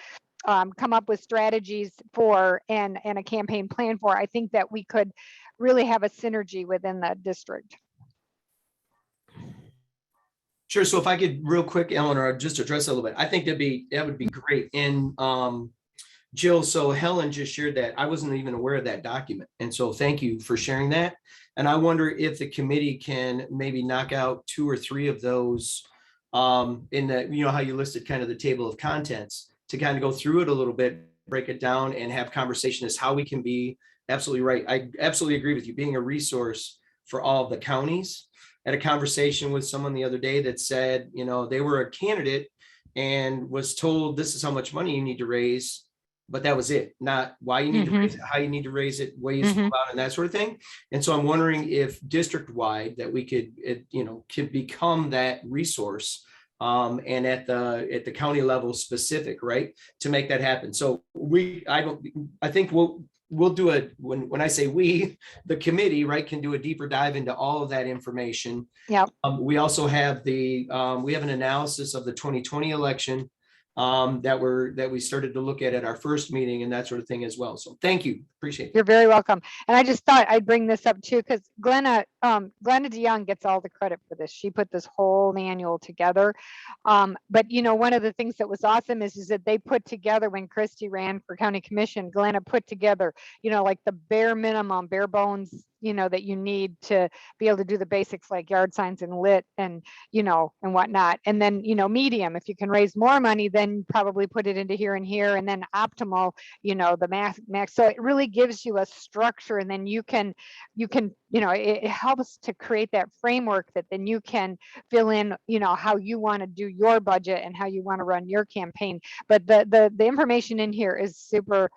come up with strategies for and a campaign plan for, I think that we could really have a synergy within the district. Sure. So if I could real quick, Eleanor, just address that a little bit. I think that would be great. And Jill, so Helen just shared that. I wasn't even aware of that document. And so thank you for sharing that. And I wonder if the committee can maybe knock out 2 or 3 of those in the, you know, how you listed kind of the table of contents, to kind of go through it a little bit, break it down, and have conversation as how we can be absolutely right. I absolutely agree with you, being a resource for all of the counties. I had a conversation with someone the other day that said, you know, they were a candidate and was told this is how much money you need to raise, but that was it. Not why you need to raise it, how you need to raise it, ways to go about, and that sort of thing. And so I'm wondering if district-wide that we could, you know, could become that resource, and at the county level specific, right, to make that happen. So I think we'll do it when I say we, the committee, right, can do a deeper dive into all of that information. Yeah. We also have we have an analysis of the 2020 election that we started to look at our first meeting, and that sort of thing as well. So thank you, appreciate it. You're very welcome. And I just thought I'd bring this up too, because Glenna DeYoung gets all the credit for this. She put this whole manual together. But you know, one of the things that was awesome is that they put together, when Christy ran for county commission, Glenna put together, you know, like the bare minimum, bare bones, you know, that you need to be able to do the basics like yard signs and lit and, you know, and whatnot. And then, you know, medium, if you can raise more money, then probably put it into here and here, and then optimal, you know, the max. So it really gives you a structure, and then you can, you know, it helps to create that framework that then you can fill in, you know, how you want to do your budget and how you want to run your campaign. But the information in here is super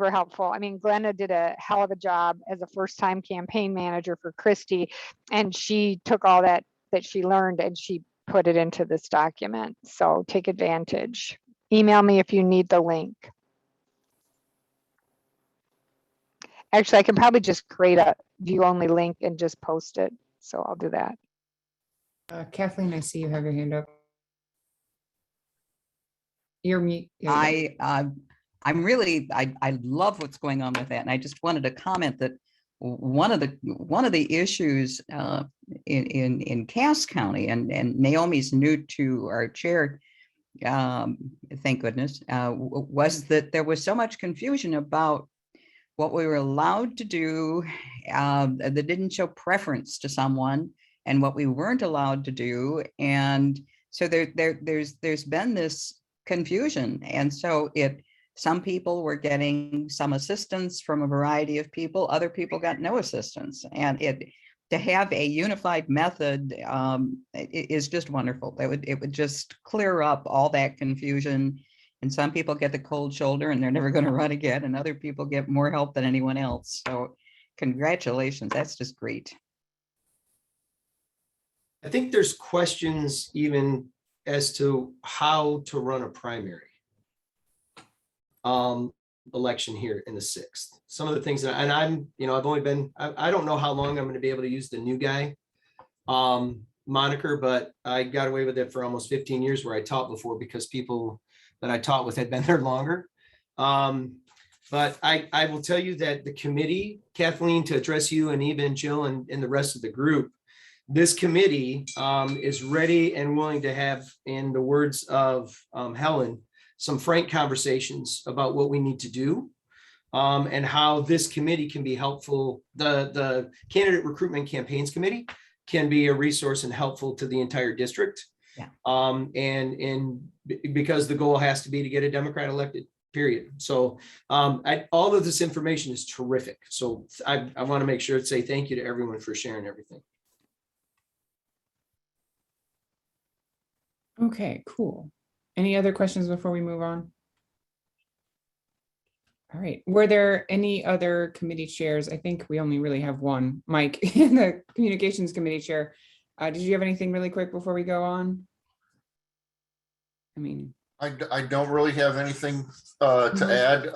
helpful. I mean, Glenna did a hell of a job as a first-time campaign manager for Christy, and she took all that she learned and she put it into this document. So take advantage. Email me if you need the link. Actually, I can probably just create a view-only link and just post it. So I'll do that. Kathleen, I see you have your hand up. You're mute. I love what's going on with that. And I just wanted to comment that one of the issues in Cass County, and Naomi's new to our chair, thank goodness, was that there was so much confusion about what we were allowed to do that didn't show preference to someone, and what we weren't allowed to do. And so there's been this confusion. And so some people were getting some assistance from a variety of people, other people got no assistance. And to have a unified method is just wonderful. It would just clear up all that confusion. And some people get the cold shoulder and they're never going to run again, and other people get more help than anyone else. So congratulations, that's just great. I think there's questions even as to how to run a primary election here in the 6th. Some of the things I've only been, I don't know how long I'm going to be able to use the new guy. moniker, but I got away with it for almost 15 years where I taught before because people that I taught with had been there longer. But I will tell you that the committee, Kathleen, to address you and even Jill and the rest of the group, this committee is ready and willing to have, in the words of Helen, some frank conversations about what we need to do and how this committee can be helpful. The Candidate Recruitment Campaigns Committee can be a resource and helpful to the entire district. Yeah. And because the goal has to be to get a Democrat elected, period. So all of this information is terrific. So I want to make sure to say thank you to everyone for sharing everything. Okay, cool. Any other questions before we move on? All right, were there any other committee chairs? I think we only really have one, Mike, the Communications Committee Chair. Did you have anything really quick before we go on? I mean, I don't really have anything to add.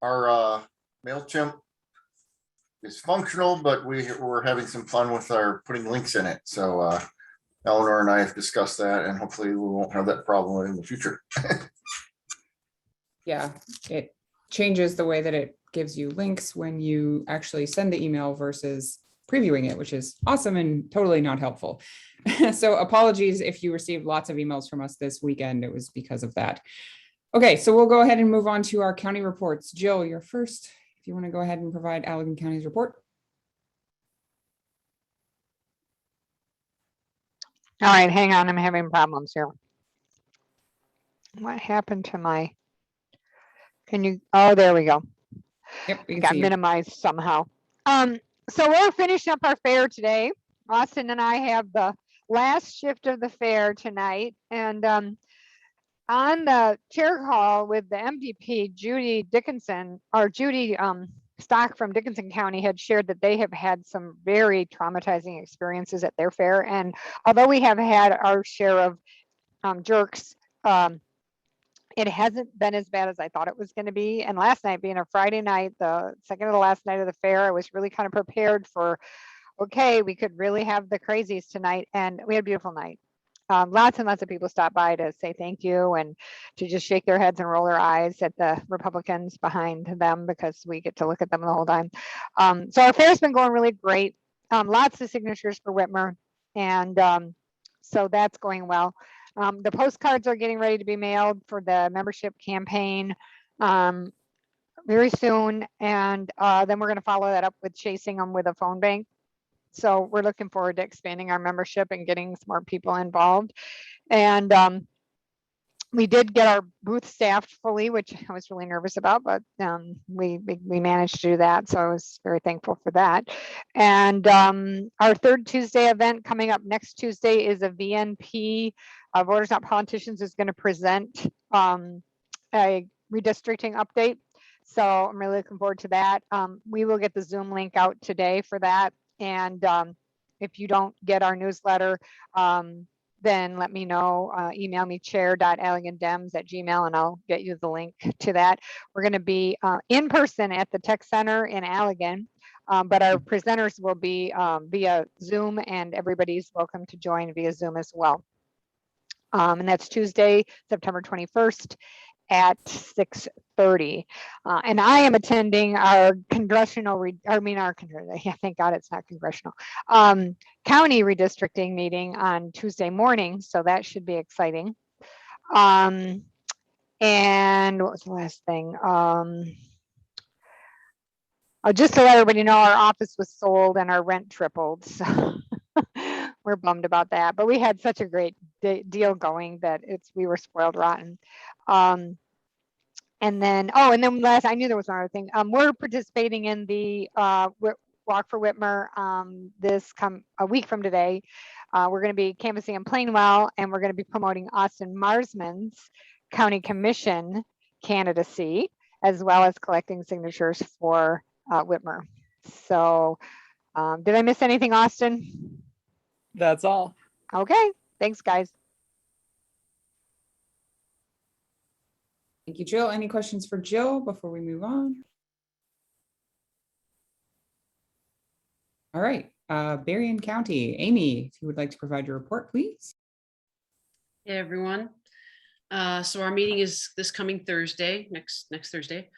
Our MailChimp is functional, but we're having some fun with our putting links in it. So Eleanor and I have discussed that, and hopefully we won't have that problem in the future. yeah, it changes the way that it gives you links when you actually send the email versus previewing it, which is awesome and totally not helpful. So apologies if you received lots of emails from us this weekend. It was because of that. Okay, so we'll go ahead and move on to our county reports. Jill, you're first. If you want to go ahead and provide Allegan County's report. All right, hang on, I'm having problems here. What happened to my, can you, oh, there we go. Yep, we It can got see you. minimized somehow. So we're finishing up our fair today. Austin and I have the last shift of the fair tonight. And on the chair call with the MDP, Judy Dickinson, or Judy Stock from Dickinson County had shared that they have had some very traumatizing experiences at their fair. And although we have had our share of jerks, it hasn't been as bad as I thought it was going to be. And last night being a Friday night, the second to the last night of the fair, I was really kind of prepared for, okay, we could really have the crazies tonight. And we had a beautiful night. Lots and lots of people stopped by to say thank you and to just shake their heads and roll their eyes at the Republicans behind them because we get to look at them the whole time. So our fair's been going really great. Lots of signatures for Whitmer. And so that's going well. The postcards are getting ready to be mailed for the membership campaign very soon. And then we're going to follow that up with chasing them with a phone bank. So we're looking forward to expanding our membership and getting some more people involved. And we did get our booth staffed fully, which I was really nervous about, but we managed to do that. So I was very thankful for that. And our third Tuesday event coming up next Tuesday is a VNP, Voters Not Politicians, is going to present a redistricting update. So I'm really looking forward to that. We will get the Zoom link out today for that. And if you don't get our newsletter, then let me know. Email me chair.allegandems@gmail and I'll get you the link to that. We're going to be in person at the Tech Center in Allegan, but our presenters will be via Zoom, and everybody's welcome to join via Zoom as well. And that's Tuesday, September 21st at 6:30. And I am attending our congressional, yeah, thank God it's not congressional, county redistricting meeting on Tuesday morning. So that should be exciting. And what was the last thing? Just to let everybody know, our office was sold and our rent tripled. So we're bummed about that, but we had such a great deal going that we were spoiled rotten. And then last, I knew there was another thing. We're participating in the Walk for Whitmer a week from today. We're going to be canvassing in Plainwell, and we're going to be promoting Austin Marsman's county commission candidacy, as well as collecting signatures for Whitmer. So did I miss anything, Austin? That's all. Okay, thanks, guys. Thank you, Jill. Any questions for Jill before we move on? All right, Berrien County, Amy, if you would like to provide your report, please. Hey, everyone. So our meeting is this coming Thursday, next Thursday.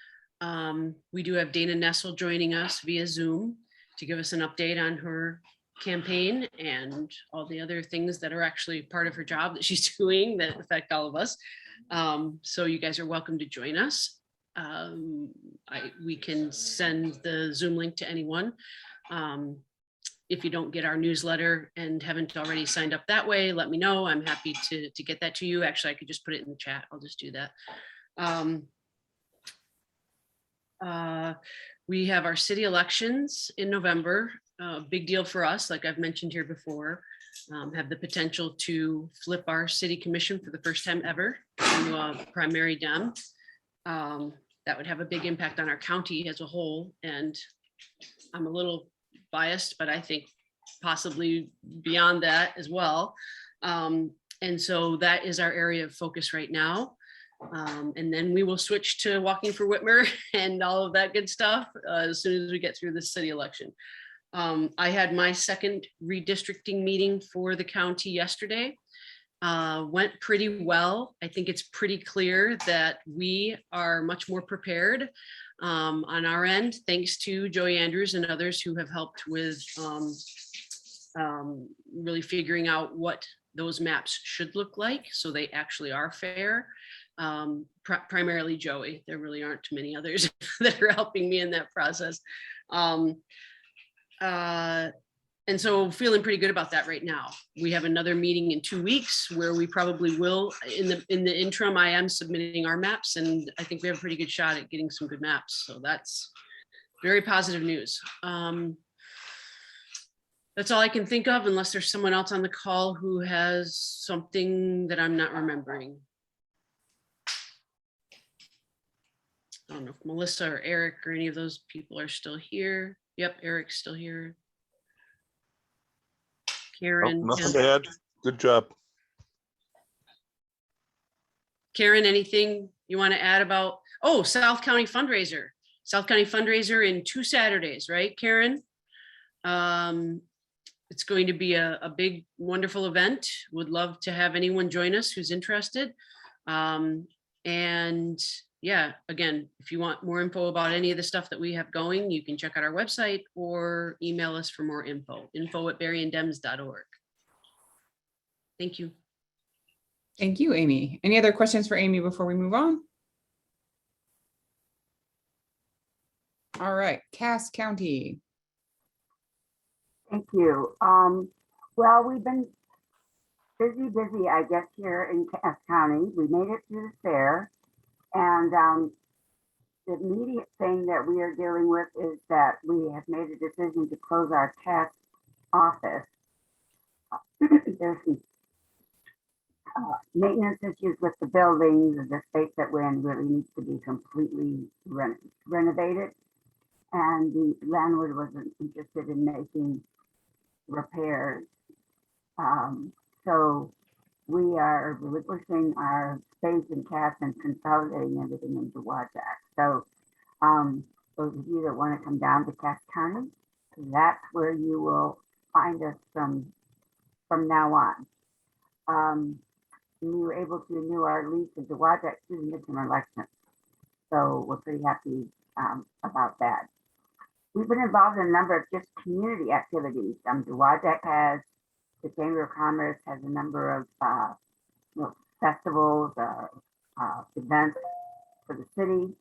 We do have Dana Nessel joining us via Zoom to give us an update on her campaign and all the other things that are actually part of her job that she's doing that affect all of us. So you guys are welcome to join us. We can send the Zoom link to anyone. If you don't get our newsletter and haven't already signed up that way, let me know. I'm happy to get that to you. Actually, I could just put it in the chat. I'll just do that. We have our city elections in November. Big deal for us, like I've mentioned here before. Have the potential to flip our city commission for the first time ever to a primary Dem. That would have a big impact on our county as a whole. And I'm a little biased, but I think possibly beyond that as well. And so that is our area of focus right now. And then we will switch to walking for Whitmer and all of that good stuff as soon as we get through the city election. I had my second redistricting meeting for the county yesterday. Went pretty well. I think it's pretty clear that we are much more prepared on our end, thanks to Joey Andrews and others who have helped with really figuring out what those maps should look like so they actually are fair. Primarily Joey. There really aren't too many others that are helping me in that process. And so feeling pretty good about that right now. We have another meeting in 2 weeks where we probably will, in the interim, I am submitting our maps and I think we have a pretty good shot at getting some good maps. So that's very positive news. That's all I can think of unless there's someone else on the call who has something that I'm not remembering. I don't know if Melissa or Eric or any of those people are still here. Yep, Eric's still here. Karen. Nothing to add. Good job. Karen, anything you want to add about, oh, South County fundraiser. South County fundraiser in 2 Saturdays, right, Karen? It's going to be a big, wonderful event. Would love to have anyone join us who's interested. And yeah, again, if you want more info about any of the stuff that we have going, you can check out our website or email us for more info@berriendems.org. Thank you. Thank you, Amy. Any other questions for Amy before we move on? All right, Cass County. Thank you. Well, we've been busy, I guess, here in Cass County. We made it through the fair. And the immediate thing that we are dealing with is that we have made a decision to close our tax office. There's some maintenance issues with the buildings, and the space that we're in really needs to be completely renovated. And the landlord wasn't interested in making repairs. So we are relinquishing our space in Cass and consolidating everything into Wajak. So those of you that want to come down to Cass County, that's where you will find us from now on. We were able to renew our lease of the Wajak through the midterm election. So we're pretty happy about that. We've been involved in a number of just community activities. The Wajak has, the Chamber of Commerce has a number of festivals, events for the city,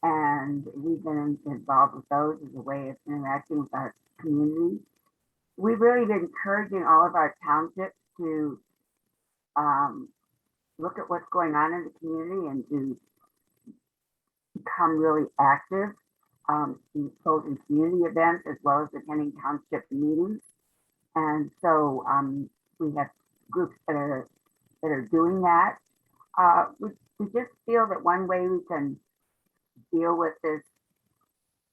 and we've been involved with those as a way of interacting with our community. We've really been encouraging all of our townships to look at what's going on in the community and to become really active both in community events as well as attending township meetings. And so we have groups that are doing that. We just feel that one way we can deal with this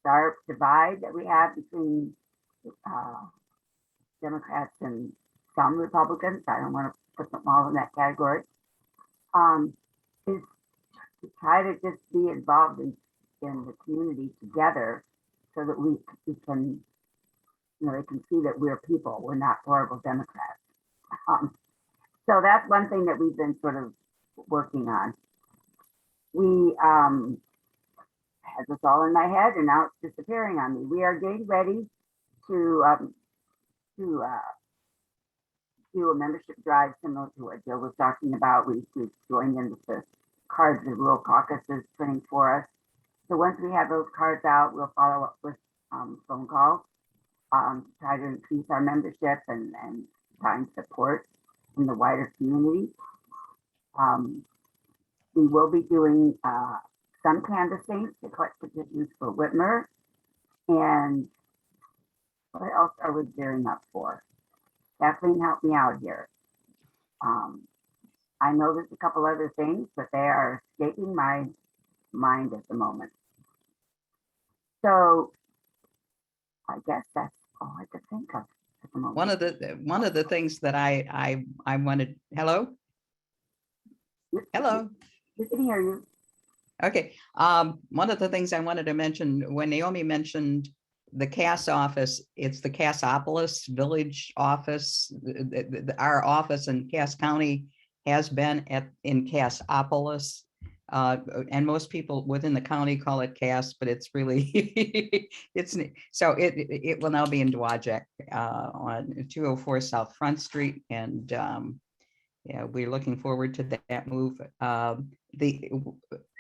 sharp divide that we have between Democrats and some Republicans, I don't want to put them all in that category, is to try to just be involved in the community together so that we can they can see that we're people, we're not horrible Democrats. So that's one thing that we've been sort of working on. We had this all in my head and now it's disappearing on me. We are getting ready to do a membership drive similar to what Jill was talking about. We've joined in with the cards that Rural Caucus is printing for us. So once we have those cards out, we'll follow up with phone calls, try to increase our membership and find support in the wider community. We will be doing some canvassing to collect petitions for Whitmer. And what else are we gearing up for? Kathleen, help me out here. I know there's a couple other things, but they are escaping my mind at the moment. So I guess that's all I could think of at the moment. One of the things that I wanted, hello? Hello? We can hear you. Okay. One of the things I wanted to mention, when Naomi mentioned the Cass office, it's the Cassopolis Village office. Our office in Cass County has been in Cassopolis. And most people within the county call it Cass, but it's really, it will now be in Dowagiac on 204 South Front Street. And yeah, we're looking forward to that move.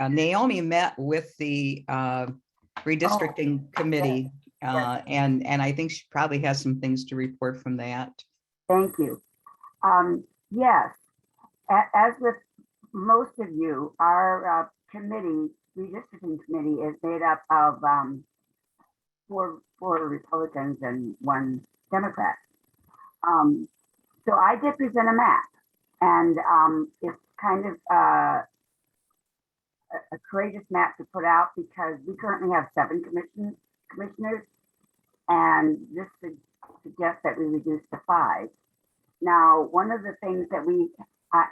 Naomi met with the redistricting committee, and I think she probably has some things to report from that. Thank you. Yes, as with most of you, our redistricting committee is made up of four Republicans and one Democrat. So I did present a map, and it's kind of a courageous map to put out because we currently have 7 commissioners, and this suggests that we reduce to 5. Now, one of the things that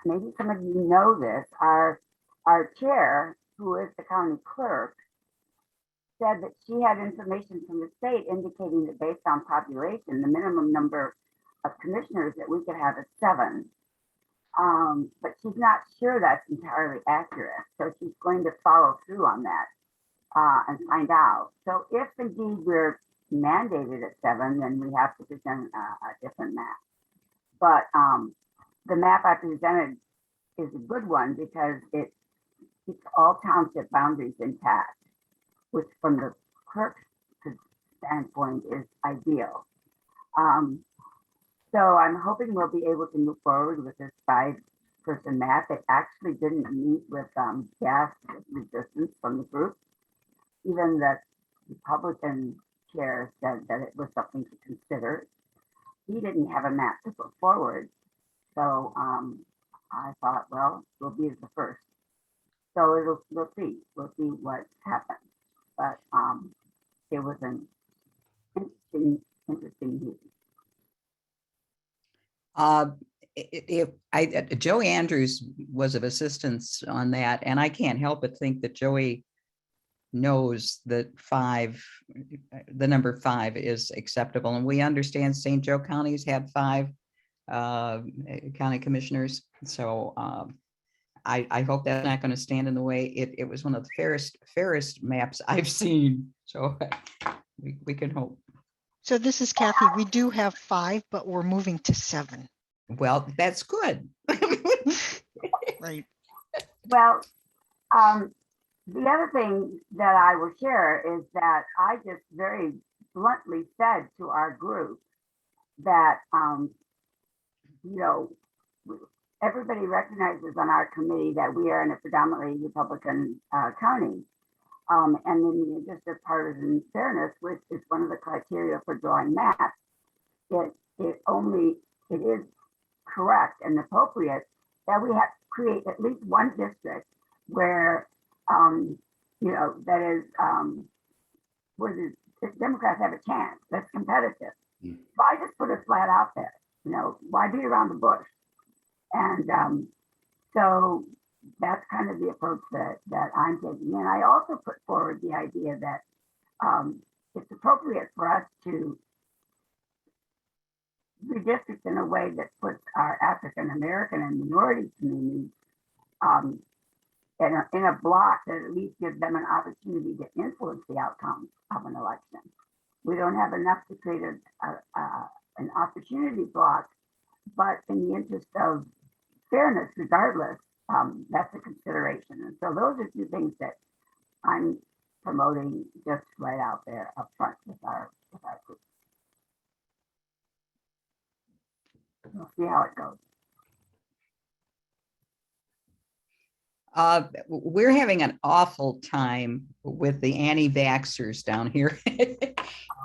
maybe some of you know this, our chair, who is the county clerk, said that she had information from the state indicating that based on population, the minimum number of commissioners that we could have is 7. But she's not sure that's entirely accurate. So she's going to follow through on that and find out. So if indeed we're mandated at 7, then we have to present a different map. But the map I presented is a good one because it keeps all township boundaries intact, which from the clerk's standpoint is ideal. So I'm hoping we'll be able to move forward with this 5-person map. It actually didn't meet with gas resistance from the group. Even the Republican chair said that it was something to consider. He didn't have a map to put forward. So I thought, well, we'll be the first. So we'll see what happens. But it was an interesting meeting. Joey Andrews was of assistance on that, and I can't help but think that Joey knows that the number 5 is acceptable, and we understand St. Joe counties have 5 county commissioners. So I hope that's not going to stand in the way. It was one of the fairest maps I've seen. So we can hope. So this is Kathy. We do have 5, but we're moving to 7. Well, that's good. Right. Well, the other thing that I will share is that I just very bluntly said to our group that, everybody recognizes on our committee that we are in a predominantly Republican county. And then just as partisan fairness, which is one of the criteria for drawing maps, it is correct and appropriate that we have to create at least one district where, that is where the Democrats have a chance, that's competitive. Why just put it flat out there? Why beat around the bush? And so that's kind of the approach that I'm taking. And I also put forward the idea that it's appropriate for us to redistrict in a way that puts our African American and minority communities um, in a block that at least gives them an opportunity to influence the outcomes of an election. We don't have enough to create an opportunity block, but in the interest of fairness, regardless, that's a consideration. And so those are two things that I'm promoting just right out there up front with our group. We'll see how it goes. We're having an awful time with the anti-vaxxers down here.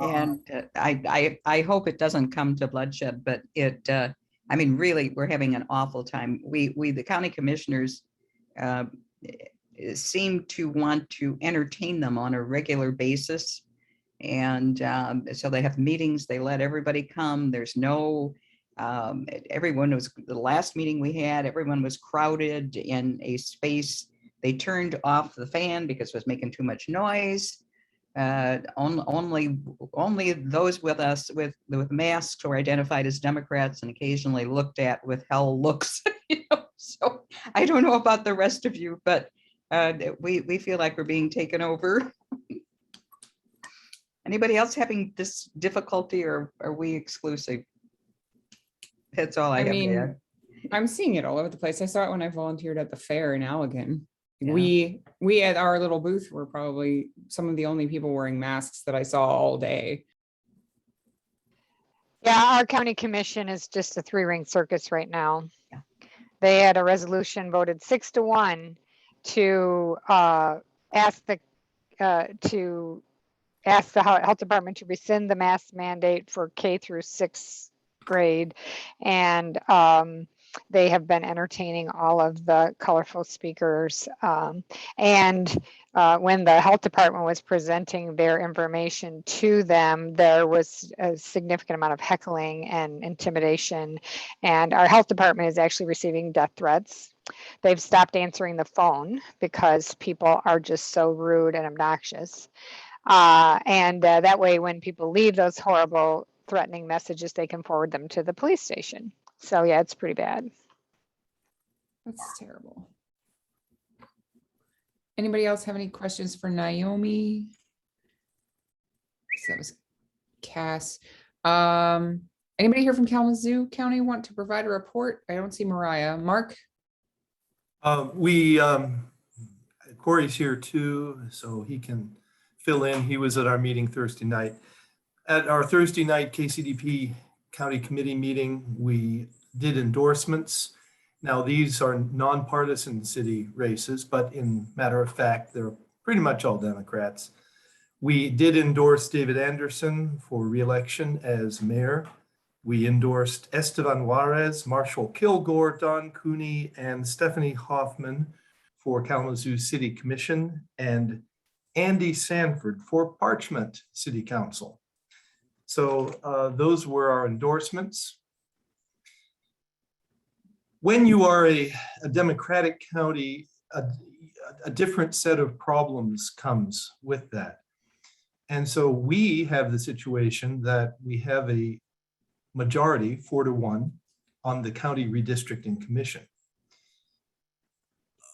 And I hope it doesn't come to bloodshed, but I mean, really, we're having an awful time. The county commissioners seem to want to entertain them on a regular basis. And so they have meetings, they let everybody come. There's no, everyone was, the last meeting we had, everyone was crowded in a space. They turned off the fan because it was making too much noise. Only those with us with masks were identified as Democrats and occasionally looked at with hell looks. So I don't know about the rest of you, but we feel like we're being taken over. Anybody else having this difficulty, or are we exclusive? That's all I have to add. I'm seeing it all over the place. I saw it when I volunteered at the fair in Allegan. Yeah. We at our little booth were probably some of the only people wearing masks that I saw all day. Yeah, our county commission is just a three-ring circus right now. Yeah. They had a resolution voted 6-1 to ask the health department to rescind the mask mandate for K through 6th grade. And they have been entertaining all of the colorful speakers. And when the health department was presenting their information to them, there was a significant amount of heckling and intimidation. And our health department is actually receiving death threats. They've stopped answering the phone because people are just so rude and obnoxious. That way, when people leave those horrible threatening messages, they can forward them to the police station. So yeah, it's pretty bad. That's terrible. Anybody else have any questions for Naomi? So that was Cass. Anybody here from Kalamazoo County want to provide a report? I don't see Mariah. Mark? Corey's here too, so he can fill in. He was at our meeting Thursday night. At our Thursday night KCDP County Committee meeting, we did endorsements. Now, these are nonpartisan city races, but in matter of fact, they're pretty much all Democrats. We did endorse David Anderson for re-election as mayor. We endorsed Esteban Juarez, Marshall Kilgore, Don Cooney, and Stephanie Hoffman for Kalamazoo City Commission, and Andy Sanford for Parchment City Council. So those were our endorsements. When you are a Democratic county, a different set of problems comes with that. And so we have the situation that we have a majority, 4-1, on the County Redistricting Commission.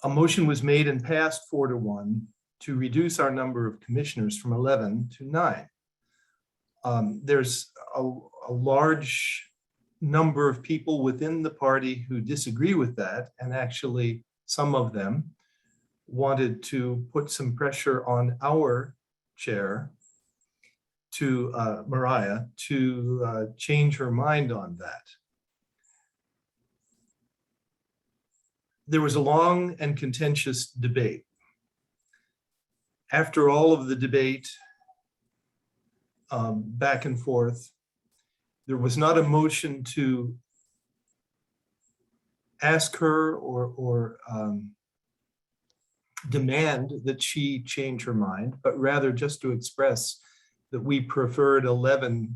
A motion was made and passed 4-1 to reduce our number of commissioners from 11 to 9. There's a large number of people within the party who disagree with that, and actually some of them wanted to put some pressure on our chair, to Mariah, to change her mind on that. There was a long and contentious debate. After all of the debate, back and forth, there was not a motion to ask her or demand that she change her mind, but rather just to express that we preferred 11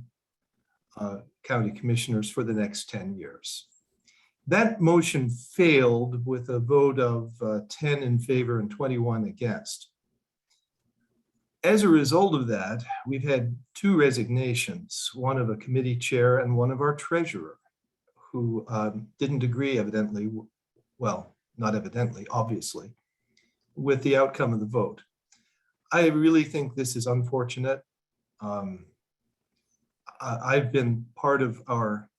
county commissioners for the next 10 years. That motion failed with a vote of 10 in favor and 21 against. as a result of that, we've had 2 resignations, one of a committee chair and one of our treasurer, who didn't agree evidently, well, not evidently, obviously, with the outcome of the vote. I really think this is unfortunate. I've been part of our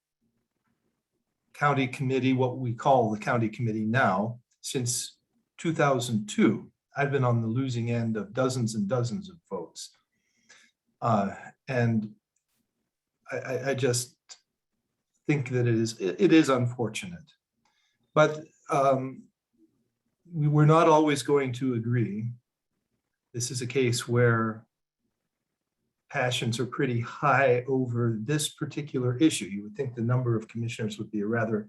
county committee, what we call the county committee now, since 2002. I've been on the losing end of dozens and dozens of votes. And I just think that it is unfortunate. But we're not always going to agree. This is a case where passions are pretty high over this particular issue. You would think the number of commissioners would be a rather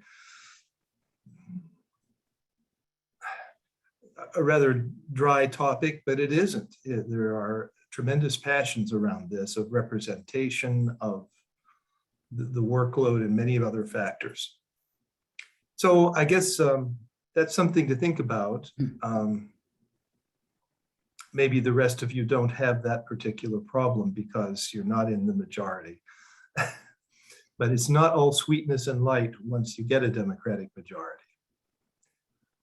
dry topic, but it isn't. There are tremendous passions around this, of representation, of the workload, and many other factors. So I guess that's something to think about. Maybe the rest of you don't have that particular problem because you're not in the majority. But it's not all sweetness and light once you get a Democratic majority.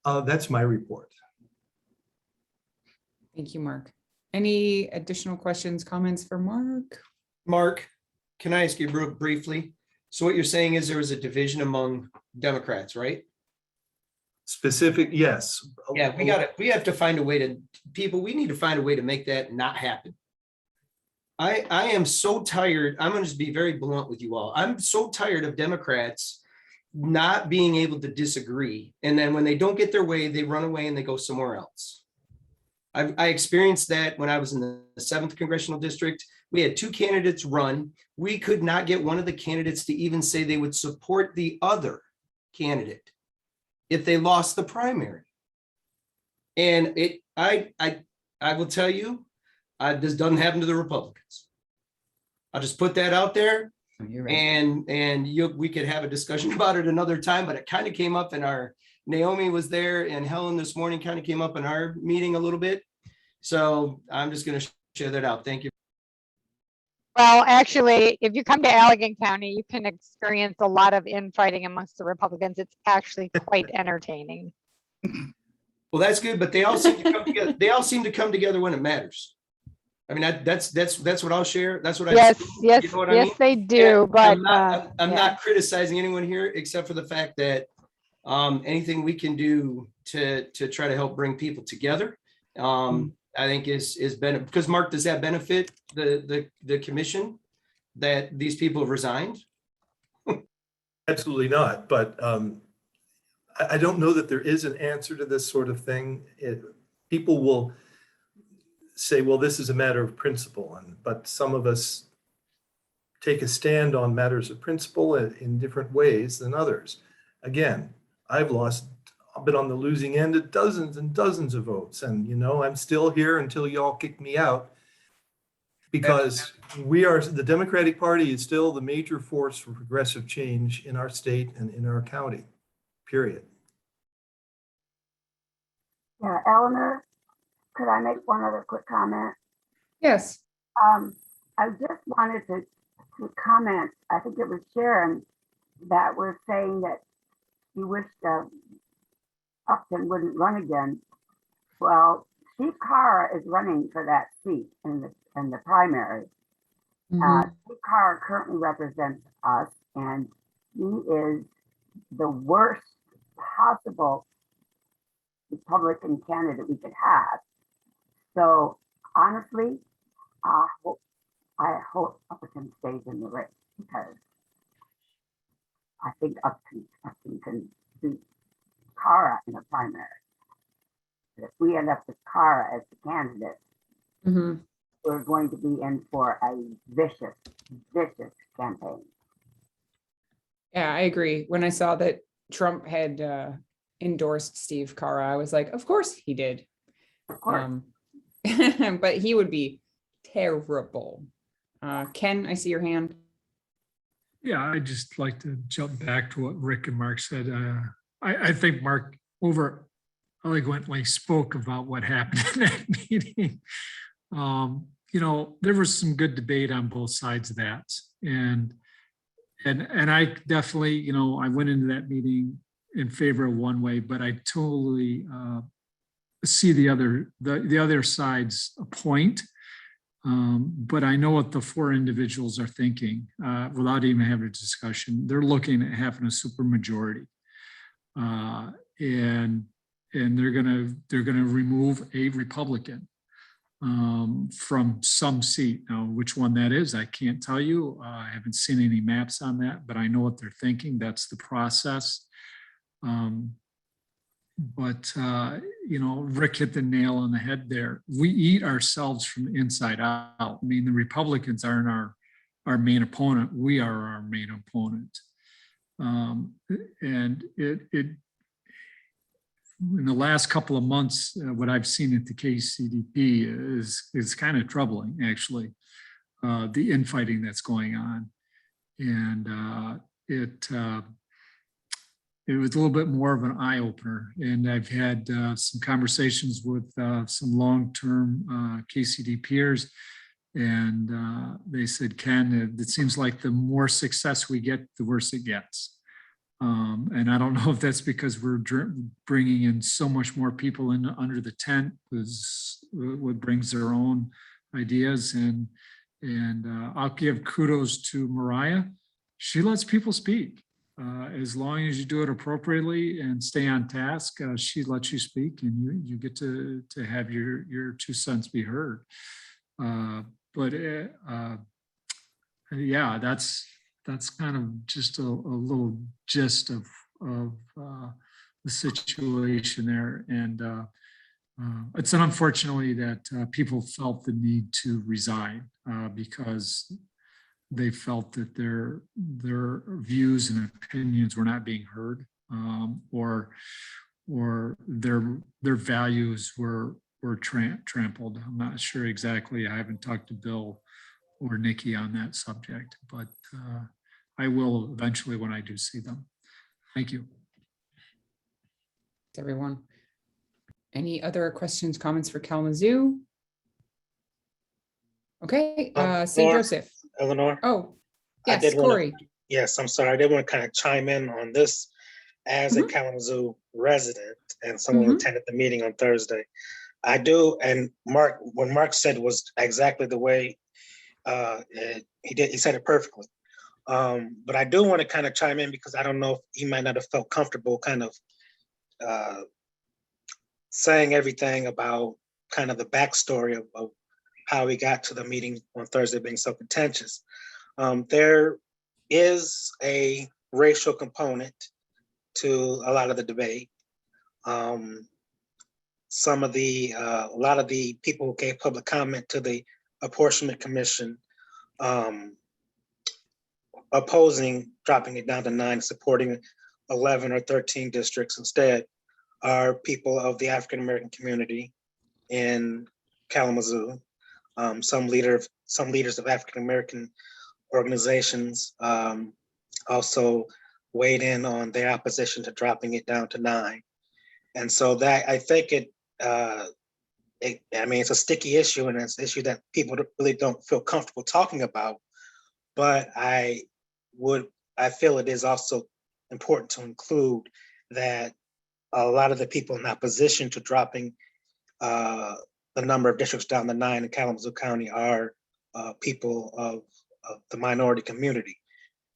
That's my report. Thank you, Mark. Any additional questions, comments for Mark? Mark, can I ask you briefly? So what you're saying is there was a division among Democrats, right? Specific, yes. Yeah, we have to find a way to, we need to find a way to make that not happen. I am so tired. I'm going to just be very blunt with you all. I'm so tired of Democrats not being able to disagree. And then when they don't get their way, they run away and they go somewhere else. I experienced that when I was in the 7th Congressional District. We had 2 candidates run. We could not get one of the candidates to even say they would support the other candidate if they lost the primary. And I will tell you, this doesn't happen to the Republicans. I'll just put that out there. You're right. And we could have a discussion about it another time, but it kind of came up in our, Naomi was there and Helen this morning kind of came up in our meeting a little bit. So I'm just going to share that out. Thank you. Well, actually, if you come to Allegan County, you can experience a lot of infighting amongst the Republicans. It's actually quite entertaining. Well, that's good, but they all seem to come together. They all seem to come together when it matters. I mean, that's what I'll share. That's what I. Yes, you know what I mean? they do. But I'm not criticizing anyone here except for the fact that anything we can do to try to help bring people together, I think is benefit. Because Mark, does that benefit the commission that these people have resigned? Absolutely not. But I don't know that there is an answer to this sort of thing. People will say, well, this is a matter of principle, but some of us take a stand on matters of principle in different ways than others. Again, I've been on the losing end of dozens and dozens of votes, and I'm still here until y'all kick me out, because the Democratic Party is still the major force for progressive change in our state and in our county, period. Yeah, Eleanor, could I make one other quick comment? Yes. I just wanted to comment, I think it was Sharon that was saying that she wished Upton wouldn't run again. Well, Steve Carra is running for that seat in the primary. Steve Carra currently represents us, and he is the worst possible Republican candidate we could have. So honestly, I hope Upton stays in the race, because I think Upton can beat Carra in a primary. If we end up with Carra as the candidate, we're going to be in for a vicious campaign. Yeah, I agree. When I saw that Trump had endorsed Steve Carra, I was like, of course he did. Of course. But he would be terrible. Ken, I see your hand. Yeah, I'd just like to jump back to what Rick and Mark said. I think Mark over eloquently spoke about what happened in that meeting. there was some good debate on both sides of that. And I definitely, I went into that meeting in favor of one way, but I totally see the other side's point. But I know what the four individuals are thinking without even having a discussion. They're looking at having a super majority, and they're gonna remove a Republican from some seat. Now, which one that is, I can't tell you. I haven't seen any maps on that, but I know what they're thinking. That's the process. But Rick hit the nail on the head there. We eat ourselves from the inside out. I mean, the Republicans aren't our main opponent. We are our main opponent. And it in the last couple of months, what I've seen at the KCDP is kind of troubling, actually. The infighting that's going on, and it was a little bit more of an eye opener. And I've had some conversations with some long-term KCD peers, and they said, Ken, it seems like the more success we get, the worse it gets. And I don't know if that's because we're bringing in so much more people in under the tent, what brings their own ideas. And I'll give kudos to Mariah. She lets people speak. As long as you do it appropriately and stay on task, she lets you speak, and you get to have your 2 cents be heard. Yeah, that's kind of just a little gist of the situation there. And it's unfortunately that people felt the need to resign because they felt that their views and opinions were not being heard, or their values were trampled. I'm not sure exactly. I haven't talked to Bill or Nikki on that subject, but I will eventually when I do see them. Thank you. Thanks, everyone. Any other questions, comments for Kalamazoo? Okay, St. Joseph. Eleanor? Oh, yes, Corey. Yes, I'm sorry. I did want to kind of chime in on this as a Kalamazoo resident and someone who attended the meeting on Thursday. I do, and Mark, what Mark said was exactly the way he said it perfectly. But I do want to kind of chime in because I don't know if he might not have felt comfortable kind of saying everything about kind of the backstory of how we got to the meeting on Thursday being so contentious. There is a racial component to a lot of the debate. A lot of the people who gave public comment to the apportionment commission opposing dropping it down to 9, supporting 11 or 13 districts instead, are people of the African-American community in Kalamazoo. Some leaders of African-American organizations also weighed in on their opposition to dropping it down to 9. And so that, I think it's a sticky issue, and it's an issue that people really don't feel comfortable talking about. But I feel it is also important to include that a lot of the people in opposition to dropping the number of districts down to 9 in Kalamazoo County are people of the minority community.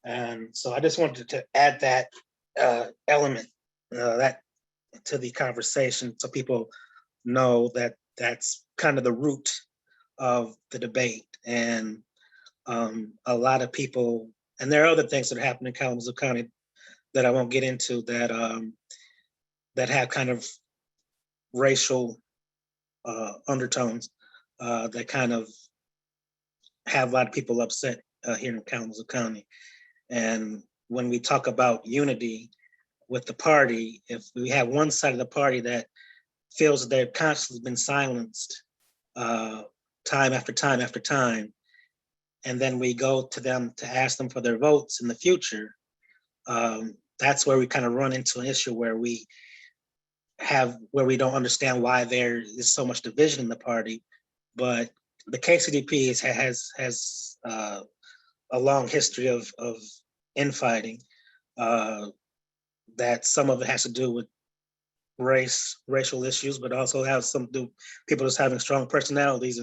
And so I just wanted to add that element that to the conversation so people know that that's kind of the root of the debate. And a lot of people, and there are other things that happen in Kalamazoo County that I won't get into that have kind of racial undertones that kind of have a lot of people upset here in Kalamazoo County. And when we talk about unity with the party, if we have one side of the party that feels that they've constantly been silenced time after time after time, and then we go to them to ask them for their votes in the future, that's where we kind of run into an issue where we don't understand why there is so much division in the party. But the KCDP has a long history of infighting. That some of it has to do with racial issues, but also has some to do people just having strong personalities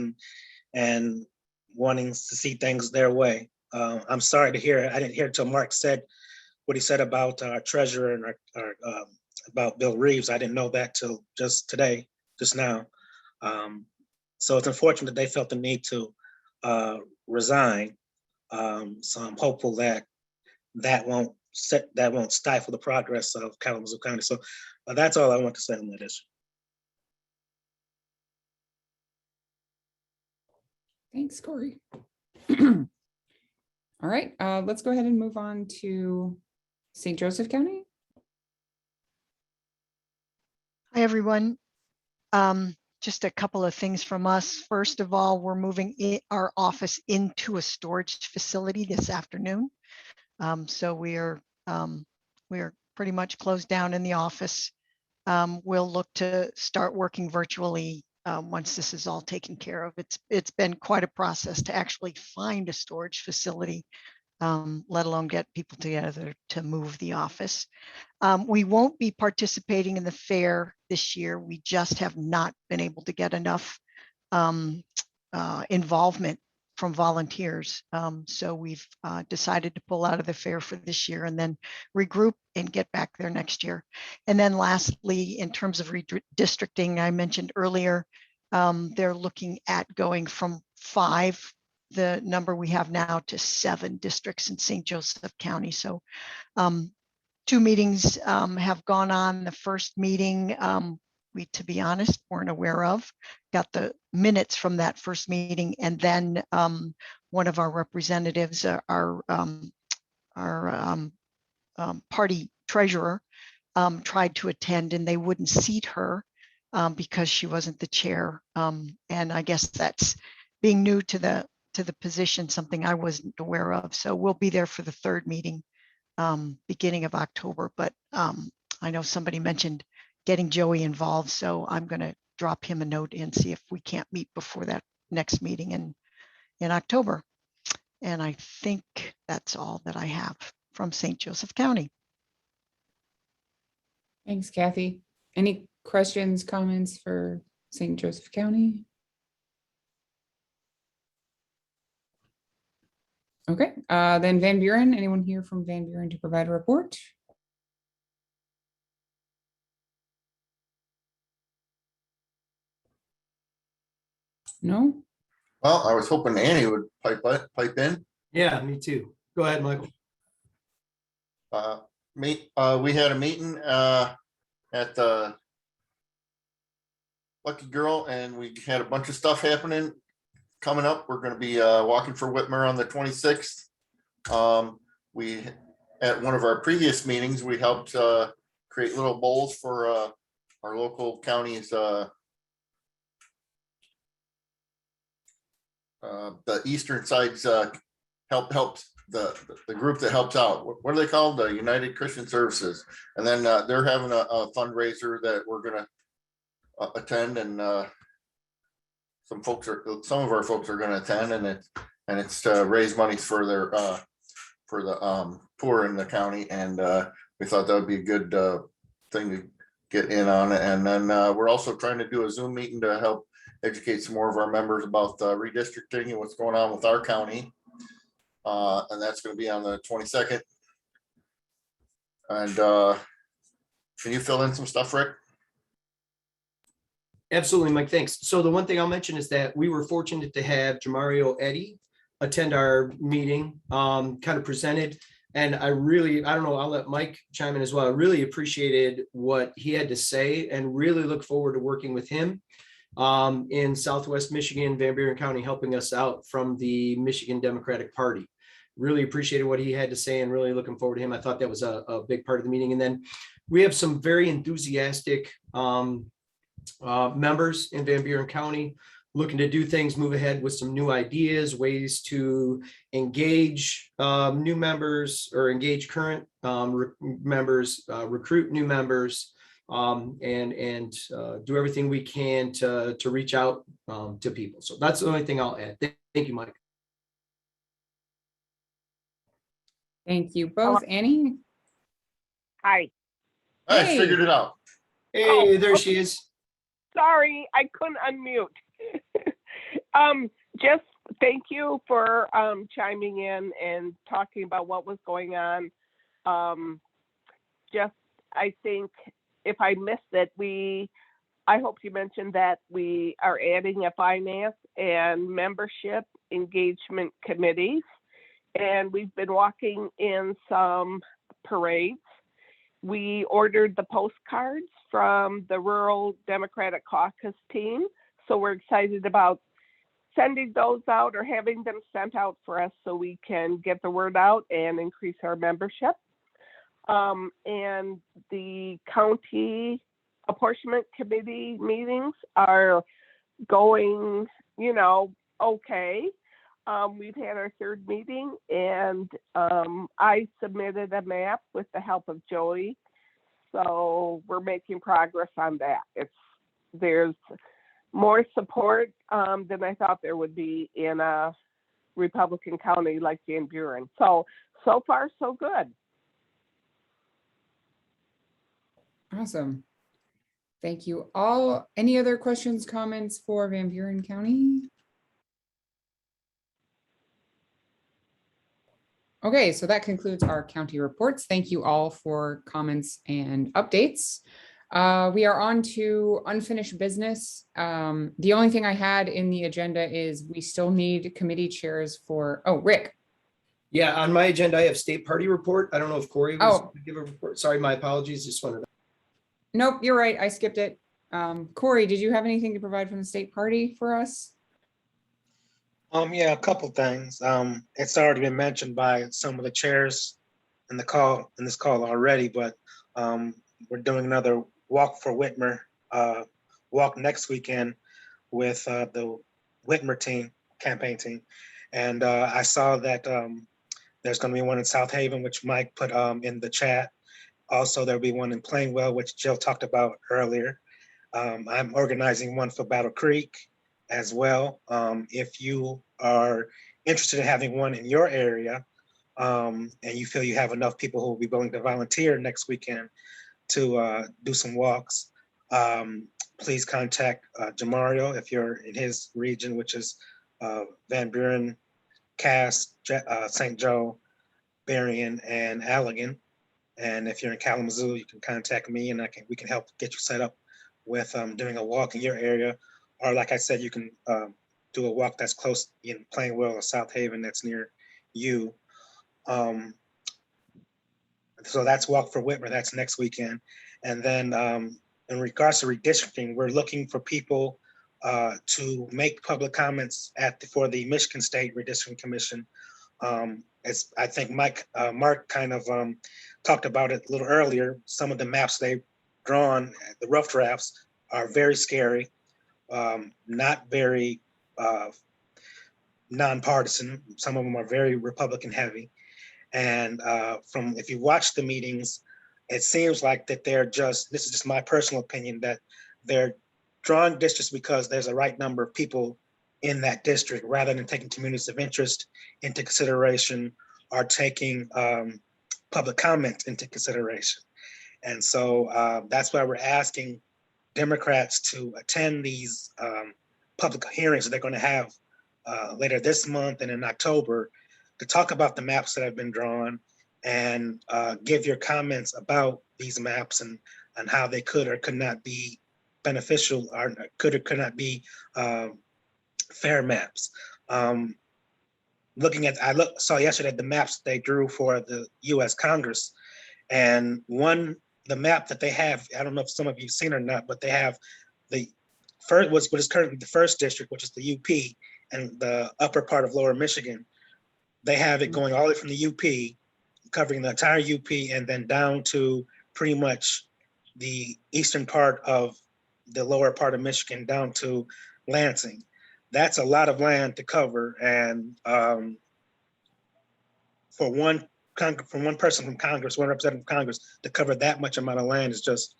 and wanting to see things their way. I'm sorry to hear. I didn't hear till Mark said what he said about our treasurer and our about Bill Reeves. I didn't know that till just today, just now. So it's unfortunate that they felt the need to resign. So I'm hopeful that that won't stifle the progress of Kalamazoo County. So that's all I want to say on that issue. Thanks, Corey. All right, let's go ahead and move on to St. Joseph County. Hi, everyone. Just a couple of things from us. First of all, we're moving our office into a storage facility this afternoon. So we're pretty much closed down in the office. We'll look to start working virtually once this is all taken care of. It's been quite a process to actually find a storage facility, let alone get people together to move the office. We won't be participating in the fair this year. We just have not been able to get enough involvement from volunteers. So we've decided to pull out of the fair for this year and then regroup and get back there next year. And then lastly, in terms of redistricting, I mentioned earlier, they're looking at going from 5, the number we have now, to 7 districts in St. Joseph County. So 2 meetings have gone on. The first meeting, we, to be honest, weren't aware of. Got the minutes from that first meeting, and then one of our representatives, our party treasurer, tried to attend, and they wouldn't seat her because she wasn't the chair. And I guess that's being new to the position, something I wasn't aware of. So we'll be there for the 3rd meeting, beginning of October. But I know somebody mentioned getting Joey involved, so I'm going to drop him a note and see if we can't meet before that next meeting in October. And I think that's all that I have from St. Joseph County. Thanks, Kathy. Any questions, comments for St. Joseph County? Okay, then Van Buren, anyone here from Van Buren to provide a report? No? Well, I was hoping Annie would pipe in. Yeah, me too. Go ahead, Michael. We had a meeting at the Lucky Girl, and we had a bunch of stuff happening coming up. We're going to be walking for Whitmer on the 26th. We, at one of our previous meetings, we helped create little bowls for our local counties. The eastern sides helped the group that helps out. What are they called? The United Christian Services. And then they're having a fundraiser that we're going to attend, and some of our folks are going to attend, and it's to raise money for their for the poor in the county. And we thought that would be a good thing to get in on. And then we're also trying to do a Zoom meeting to help educate some more of our members about redistricting and what's going on with our county. And that's going to be on the 22nd. And can you fill in some stuff, Rick? Absolutely, Mike, thanks. So the one thing I'll mention is that we were fortunate to have Jamario Eddy attend our meeting, kind of presented. And I don't know, I'll let Mike chime in as well. I really appreciated what he had to say and really look forward to working with him in Southwest Michigan, Van Buren County, helping us out from the Michigan Democratic Party. Really appreciated what he had to say and really looking forward to him. I thought that was a big part of the meeting. And then we have some very enthusiastic members in Van Buren County looking to do things, move ahead with some new ideas, ways to engage new members or engage current members, recruit new members, and do everything we can to reach out to people. So that's the only thing I'll add. Thank you, Mike. Thank you both. Annie? Hi. I Hey. figured it out. Hey, there she is. Sorry, I couldn't unmute. Just thank you for chiming in and talking about what was going on. I think if I missed it, I hope you mentioned that we are adding a finance and membership engagement committees. And we've been walking in some parades. We ordered the postcards from the Rural Democratic Caucus team. So we're excited about sending those out or having them sent out for us so we can get the word out and increase our membership. And the county apportionment committee meetings are going, okay. We've had our third meeting, and I submitted a map with the help of Joey. So we're making progress on that. There's more support than I thought there would be in a Republican county like Van Buren. So far, so good. Awesome. Thank you all. Any other questions, comments for Van Buren County? Okay, so that concludes our county reports. Thank you all for comments and updates. We are on to unfinished business. The only thing I had in the agenda is we still need committee chairs for, Rick. Yeah, on my agenda, I have state party report. I don't know if Corey was going to give a report. Sorry, my apologies. Just wanted to. Nope, you're right. I skipped it. Corey, did you have anything to provide from the state party for us? Yeah, a couple things. It's already been mentioned by some of the chairs in this call already, but we're doing another Walk for Whitmer walk next weekend with the Whitmer campaign team. And I saw that there's going to be one in South Haven, which Mike put in the chat. Also, there'll be one in Plainwell, which Jill talked about earlier. I'm organizing one for Battle Creek as well. If you are interested in having one in your area and you feel you have enough people who will be willing to volunteer next weekend to do some walks, please contact Jamario if you're in his region, which is Van Buren, Cass, St. Joe, Berrien, and Allegan. And if you're in Kalamazoo, you can contact me and we can help get you set up with doing a walk in your area. Or like I said, you can do a walk that's close in Plainwell or South Haven that's near you. So that's Walk for Whitmer, that's next weekend. And then in regards to redistricting, we're looking for people to make public comments for the Michigan State Redistricting Commission. As I think Mark kind of talked about it a little earlier, some of the maps they've drawn, the rough drafts, are very scary, not very nonpartisan. Some of them are very Republican heavy. And if you watch the meetings, it seems like that this is just my personal opinion, that they're drawing districts because there's a right number of people in that district rather than taking communities of interest into consideration or taking public comment into consideration. And so that's why we're asking Democrats to attend these public hearings that they're going to have later this month and in October to talk about the maps that have been drawn and give your comments about these maps and how they could or could not be beneficial or could or could not be fair maps. Saw yesterday the maps they drew for the US Congress, and the map that they have, I don't know if some of you've seen or not, but they have the first, what is currently the first district, which is the UP and the upper part of Lower Michigan. They have it going all the way from the UP, covering the entire UP, and then down to pretty much the eastern part of the lower part of Michigan down to Lansing. That's a lot of land to cover, and for one person from Congress, one representative from Congress to cover that much amount of land is just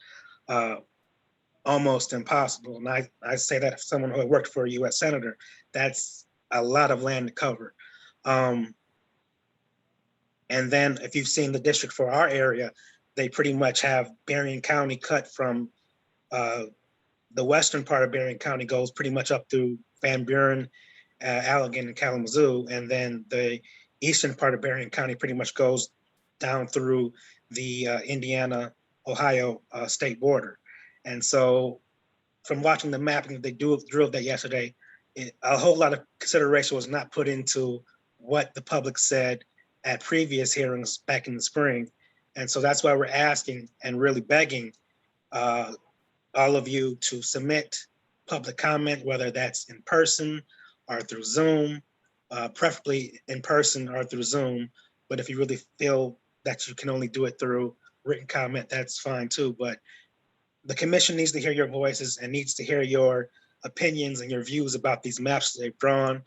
almost impossible. And I say that as someone who had worked for a US Senator, that's a lot of land to cover. And then if you've seen the district for our area, they pretty much have Berrien County cut from the western part of Berrien County goes pretty much up through Van Buren, Allegan, and Kalamazoo. And then the eastern part of Berrien County pretty much goes down through the Indiana-Ohio state border. And so from watching the mapping that they drilled that yesterday, a whole lot of consideration was not put into what the public said at previous hearings back in the spring. And so that's why we're asking and really begging all of you to submit public comment, whether that's in person or through Zoom, preferably in person or through Zoom. But if you really feel that you can only do it through written comment, that's fine too. But the commission needs to hear your voices and needs to hear your opinions and your views about these maps they've drawn.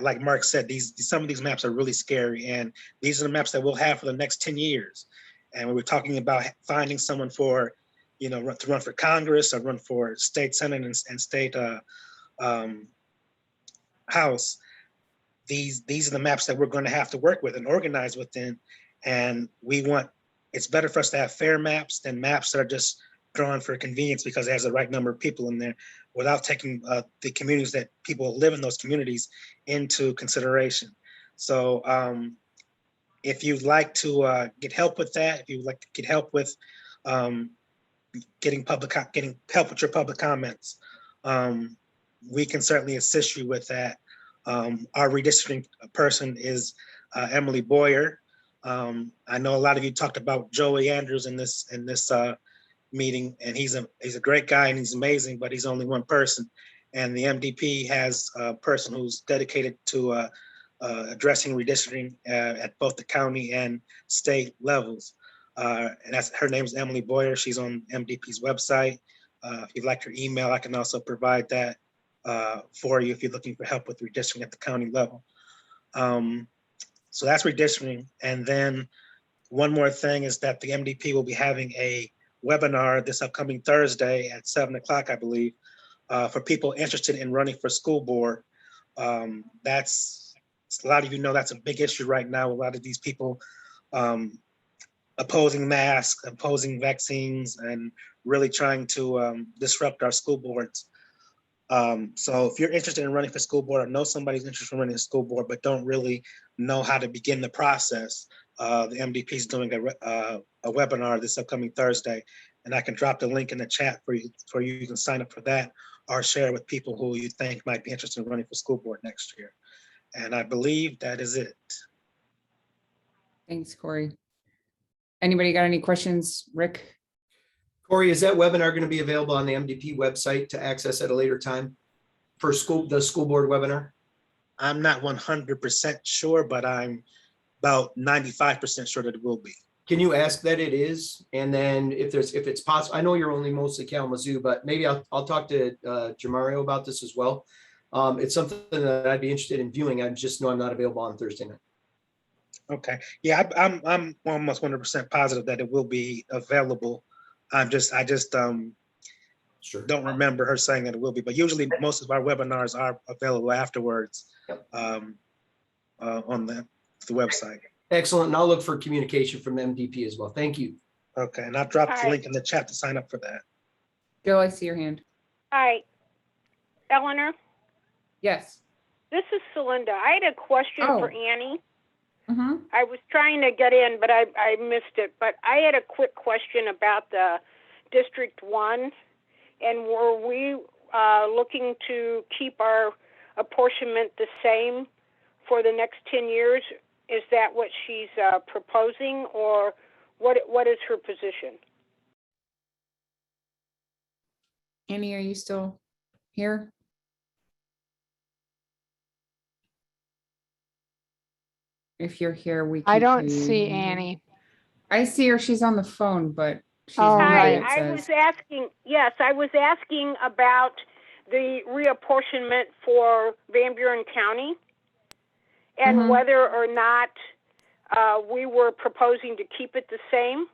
Like Mark said, some of these maps are really scary, and these are the maps that we'll have for the next 10 years. And we were talking about finding someone for, to run for Congress or run for state Senate and state House. These are the maps that we're going to have to work with and organize within. And it's better for us to have fair maps than maps that are just drawn for convenience because it has the right number of people in there without taking the communities that people live in those communities into consideration. So if you'd like to get help with that, if you'd like to get help with getting help with your public comments, we can certainly assist you with that. Our redistricting person is Emily Boyer. I know a lot of you talked about Joey Andrews in this meeting, and he's a great guy and he's amazing, but he's only one person. And the MDP has a person who's dedicated to addressing redistricting at both the county and state levels. And her name is Emily Boyer. She's on MDP's website. If you'd like her email, I can also provide that for you if you're looking for help with redistricting at the county level. So that's redistricting. And then one more thing is that the MDP will be having a webinar this upcoming Thursday at 7 o'clock, I believe, for people interested in running for school board. That's, a lot of you know that's a big issue right now. A lot of these people opposing masks, opposing vaccines, and really trying to disrupt our school boards. So if you're interested in running for school board or know somebody's interested in running a school board but don't really know how to begin the process, the MDP is doing a webinar this upcoming Thursday, and I can drop the link in the chat for you. You can sign up for that or share with people who you think might be interested in running for school board next year. And I believe that is it. Thanks, Corey. Anybody got any questions, Rick? Corey, is that webinar going to be available on the MDP website to access at a later time for the school board webinar? I'm not 100% sure, but I'm about 95% sure that it will be. Can you ask that it is? And then if it's possible, I know you're only mostly Kalamazoo, but maybe I'll talk to Jamario about this as well. It's something that I'd be interested in viewing. I just know I'm not available on Thursday night. Okay. Yeah, I'm almost 100% positive that it will be available. I just sure don't remember her saying that it will be, but usually most of our webinars are available afterwards on the website. Excellent. And I'll look for communication from MDP as well. Thank you. Okay. And I'll drop the link in the chat to sign up for that. Jill, I see your hand. Hi, Eleanor. Yes. This is Celinda. I had a question for Annie. Mm-hmm. I was trying to get in, but I missed it. But I had a quick question about the District 1. And were we looking to keep our apportionment the same for the next 10 years? Is that what she's proposing, or what is her position? Annie, are you still here? If you're here, I don't see Annie. I see her. She's on the phone, but she's Hi, I was asking. Yes, I was asking about the reapportionment for Van Buren County, and whether or not we were proposing to keep it the same.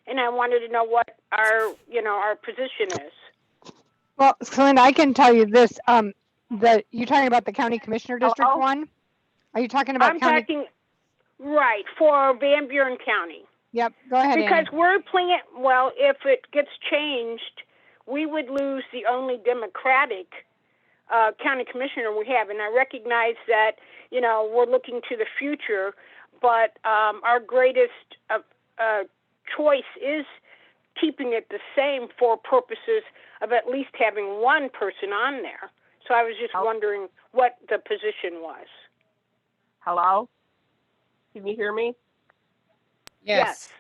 and I wanted to know what our, our position is. Well, Celinda, I can tell you this, you're talking about the county commissioner district Hello? one? Are you talking about I'm county? talking, right, for Van Buren County. Yep, go ahead, Because Annie. we're playing, well, if it gets changed, we would lose the only Democratic county commissioner we have. And I recognize that, we're looking to the future, but our greatest choice is keeping it the same for purposes of at least having one person on there. So I was just wondering what the position was. Hello? Can you hear me? Yes.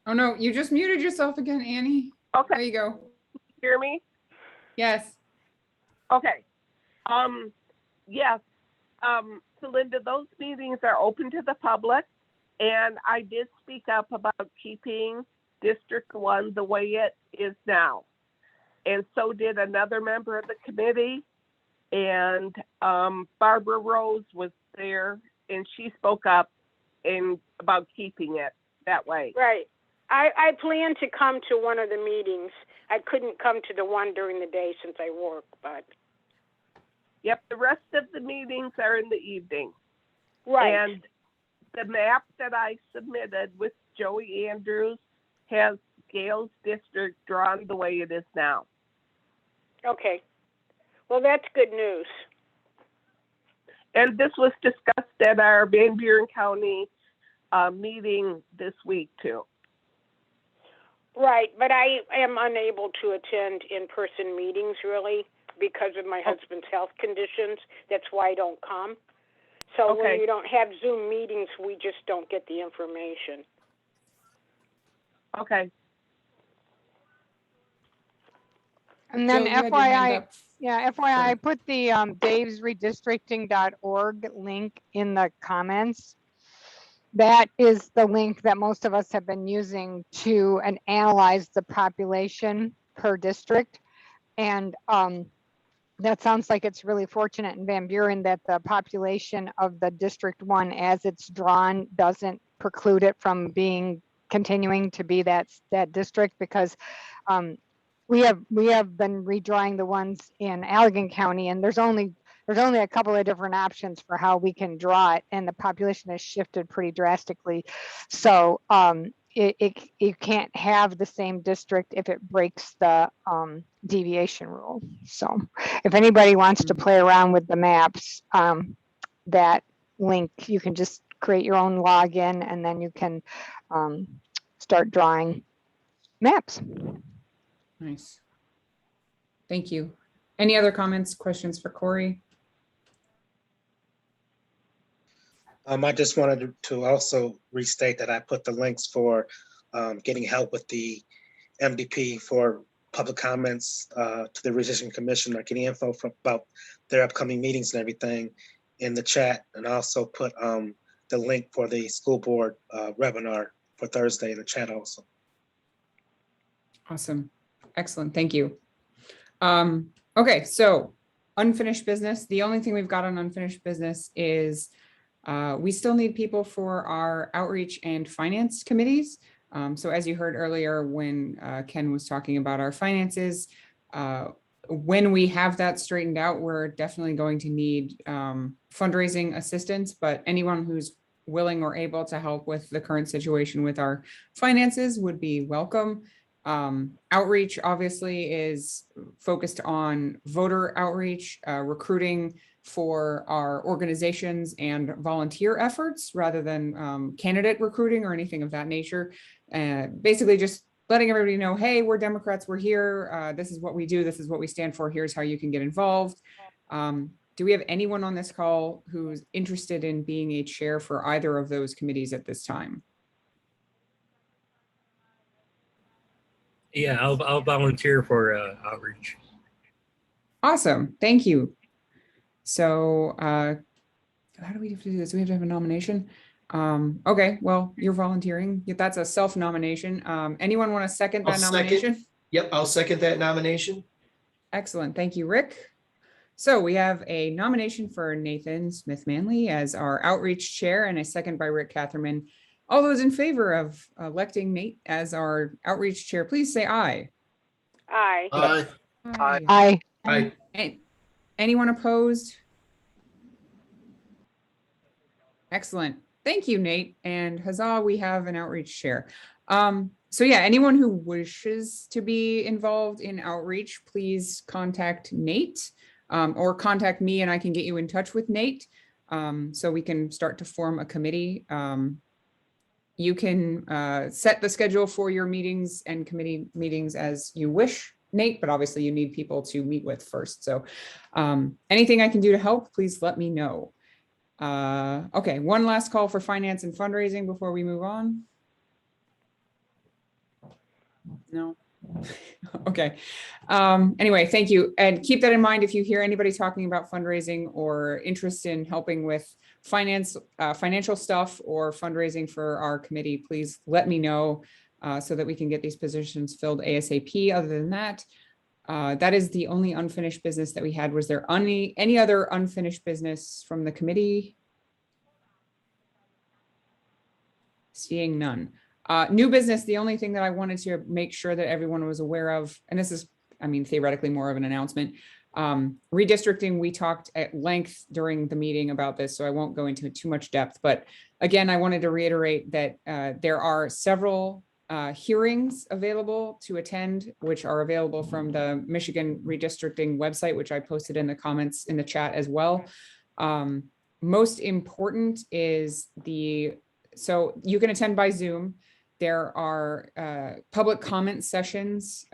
Oh, no, you just muted yourself again, Annie. Okay. There you go. Hear me? Yes. Okay. Yes. So Linda, those meetings are open to the public, and I did speak up about keeping District 1 the way it is now. And so did another member of the committee, and Barbara Rose was there, and she spoke up about keeping it that way. Right. I plan to come to one of the meetings. I couldn't come to the one during the day since I work, but. Yep, the rest of the meetings are in the evening. Right. And the map that I submitted with Joey Andrews has Gail's district drawn the way it is now. Okay. Well, that's good news. And this was discussed at our Van Buren County meeting this week too. Right, but I am unable to attend in-person meetings really because of my husband's health conditions. That's why I don't come. So when you don't have Zoom meetings, we just don't get the information. Okay. And then Jill, you had your hand FYI, up. yeah, FYI, I put the davesredistricting.org link in the comments. That is the link that most of us have been using to analyze the population per district. And that sounds like it's really fortunate in Van Buren that the population of the District 1 as it's drawn doesn't preclude it from continuing to be that district, because we have been redrawing the ones in Allegan County, and there's only a couple of different options for how we can draw it, and the population has shifted pretty drastically. So it can't have the same district if it breaks the deviation rule. So if anybody wants to play around with the maps, that link, you can just create your own login, and then you can start drawing maps. Nice. Thank you. Any other comments, questions for Corey? I just wanted to also restate that I put the links for getting help with the MDP for public comments to the Redistricting Commission, or getting info about their upcoming meetings and everything in the chat, and also put the link for the school board webinar for Thursday in the chat also. Awesome. Excellent. Thank you. Okay, so unfinished business. The only thing we've got on unfinished business is we still need people for our outreach and finance committees. So as you heard earlier, when Ken was talking about our finances, when we have that straightened out, we're definitely going to need fundraising assistance, but anyone who's willing or able to help with the current situation with our finances would be welcome. Outreach obviously is focused on voter outreach, recruiting for our organizations and volunteer efforts rather than candidate recruiting or anything of that nature. Basically just letting everybody know, hey, we're Democrats, we're here. This is what we do. This is what we stand for. Here's how you can get involved. Do we have anyone on this call who's interested in being a chair for either of those committees at this time? Yeah, I'll volunteer for outreach. Awesome, thank you. So how do we have to do this? We have to have a nomination. Okay, well, you're volunteering. That's a self-nomination. Anyone want to second that nomination? Yep, I'll second that nomination. Excellent, thank you, Rick. So we have a nomination for Nathan Smith-Manley as our outreach chair and a second by Rick Catherman All those in favor of electing Nate as our outreach chair, please say aye. Aye. Aye. Aye. Anyone opposed? Excellent. Thank you, Nate. And huzzah, we have an outreach chair. So yeah, anyone who wishes to be involved in outreach, please contact Nate or contact me and I can get you in touch with Nate so we can start to form a committee. You can set the schedule for your meetings and committee meetings as you wish, Nate, but obviously you need people to meet with first. So anything I can do to help, please let me know. Okay, one last call for finance and fundraising before we move on. No. Okay. Anyway, thank you. And keep that in mind if you hear anybody talking about fundraising or interest in helping with financial stuff or fundraising for our committee, please let me know so that we can get these positions filled ASAP. Other than that, that is the only unfinished business that we had. Was there any other unfinished business from the committee? Seeing none. New business, the only thing that I wanted to make sure that everyone was aware of, and this is, I mean, theoretically more of an announcement. Redistricting, we talked at length during the meeting about this, so I won't go into too much depth. But again, I wanted to reiterate that there are several hearings available to attend, which are available from the Michigan Redistricting website, which I posted in the comments in the chat as well. Most important is so you can attend by Zoom. There are public comment sessions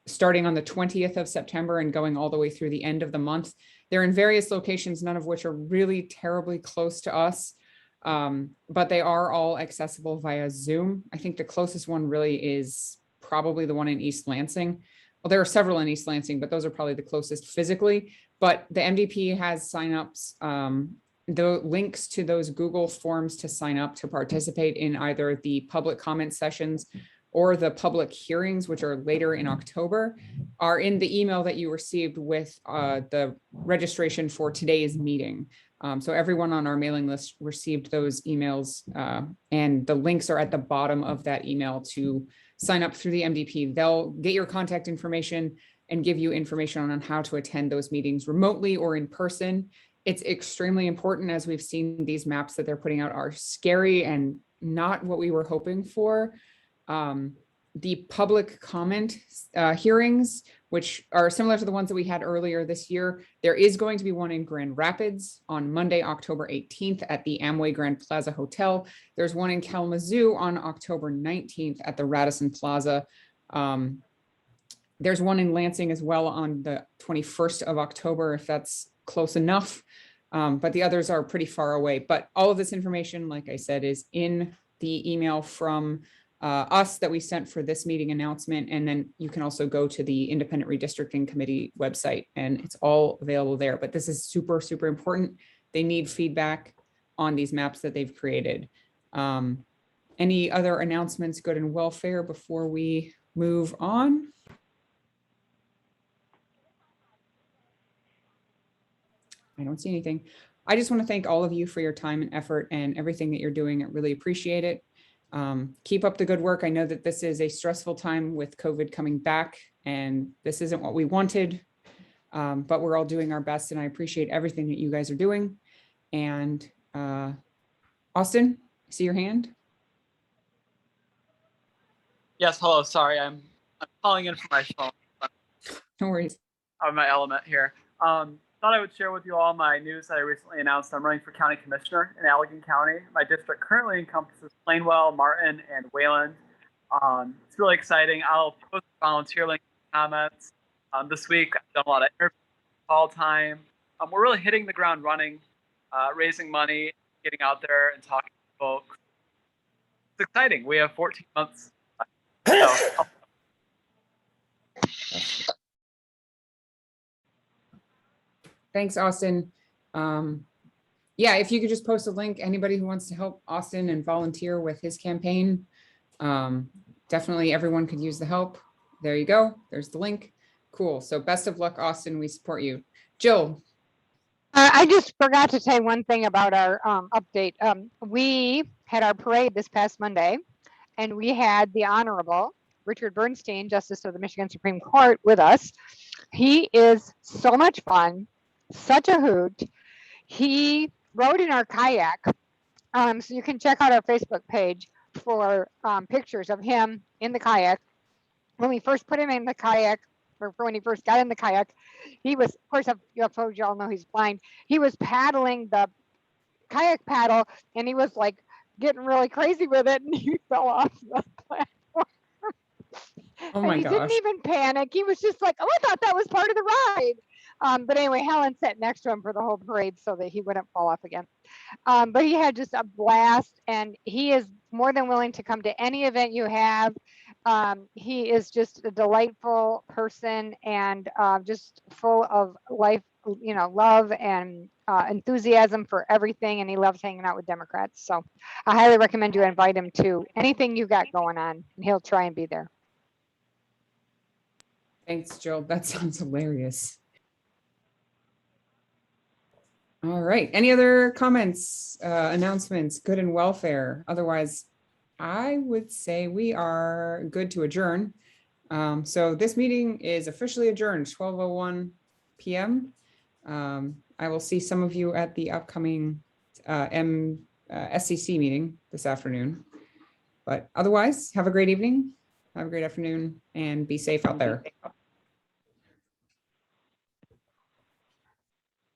starting on the 20th of September and going all the way through the end of the month. They're in various locations, none of which are really terribly close to us, but they are all accessible via Zoom. I think the closest one really is probably the one in East Lansing. Well, there are several in East Lansing, but those are probably the closest physically. But the MDP has signups. The links to those Google forms to sign up to participate in either the public comment sessions or the public hearings, which are later in October, are in the email that you received with the registration for today's meeting. So everyone on our mailing list received those emails and the links are at the bottom of that email to sign up through the MDP. They'll get your contact information and give you information on how to attend those meetings remotely or in person. It's extremely important, as we've seen these maps that they're putting out are scary and not what we were hoping for. The public comment hearings, which are similar to the ones that we had earlier this year, there is going to be one in Grand Rapids on Monday, October 18th at the Amway Grand Plaza Hotel. There's one in Kalamazoo on October 19th at the Radisson Plaza. There's one in Lansing as well on the 21st of October, if that's close enough, but the others are pretty far away. But all of this information, like I said, is in the email from us that we sent for this meeting announcement. And then you can also go to the Independent Redistricting Committee website and it's all available there. But this is super, super important. They need feedback on these maps that they've created. Any other announcements, good and welfare before we move on? I don't see anything. I just want to thank all of you for your time and effort and everything that you're doing. I really appreciate it. Keep up the good work. I know that this is a stressful time with COVID coming back and this isn't what we wanted, but we're all doing our best and I appreciate everything that you guys are doing. And Austin, I see your hand. Yes, hello, sorry, I'm calling in from my phone. No worries. I'm my element here. Thought I would share with you all my news that I recently announced. I'm running for county commissioner in Allegan County. My district currently encompasses Plainwell, Martin, and Wayland. It's really exciting. I'll post a volunteer link in the comments. This week, I've done a lot of interviews, call time. We're really hitting the ground running, raising money, getting out there and talking to folks. It's exciting. We have 14 months. So, Thanks, Austin. Yeah, if you could just post a link, anybody who wants to help Austin and volunteer with his campaign, definitely everyone could use the help. There you go. There's the link. Cool. So best of luck, Austin. We support you. Jill. I just forgot to say one thing about our update. We had our parade this past Monday, and we had the Honorable Richard Bernstein, Justice of the Michigan Supreme Court, with us. He is so much fun, such a hoot. He rode in our kayak. So you can check out our Facebook page for pictures of him in the kayak. When we first put him in the kayak, or when he first got in the kayak, he was, of course, you all know he's blind. He was paddling the kayak paddle, and he was like getting really crazy with it, and he fell off the platform. Oh And my he didn't gosh. even panic. He was just like, "Oh, I thought that was part of the ride." But anyway, Helen sat next to him for the whole parade so that he wouldn't fall off again. But he had just a blast, and he is more than willing to come to any event you have. He is just a delightful person, and just full of life, love and enthusiasm for everything. And he loves hanging out with Democrats. So I highly recommend you invite him to anything you got going on, and he'll try and be there. Thanks, Jill. That sounds hilarious. All right. Any other comments, announcements, good and welfare? Otherwise, I would say we are good to adjourn. So this meeting is officially adjourned, 12:01 p.m. I will see some of you at the upcoming SCC meeting this afternoon. But otherwise, have a great evening, have a great afternoon, and be safe out there.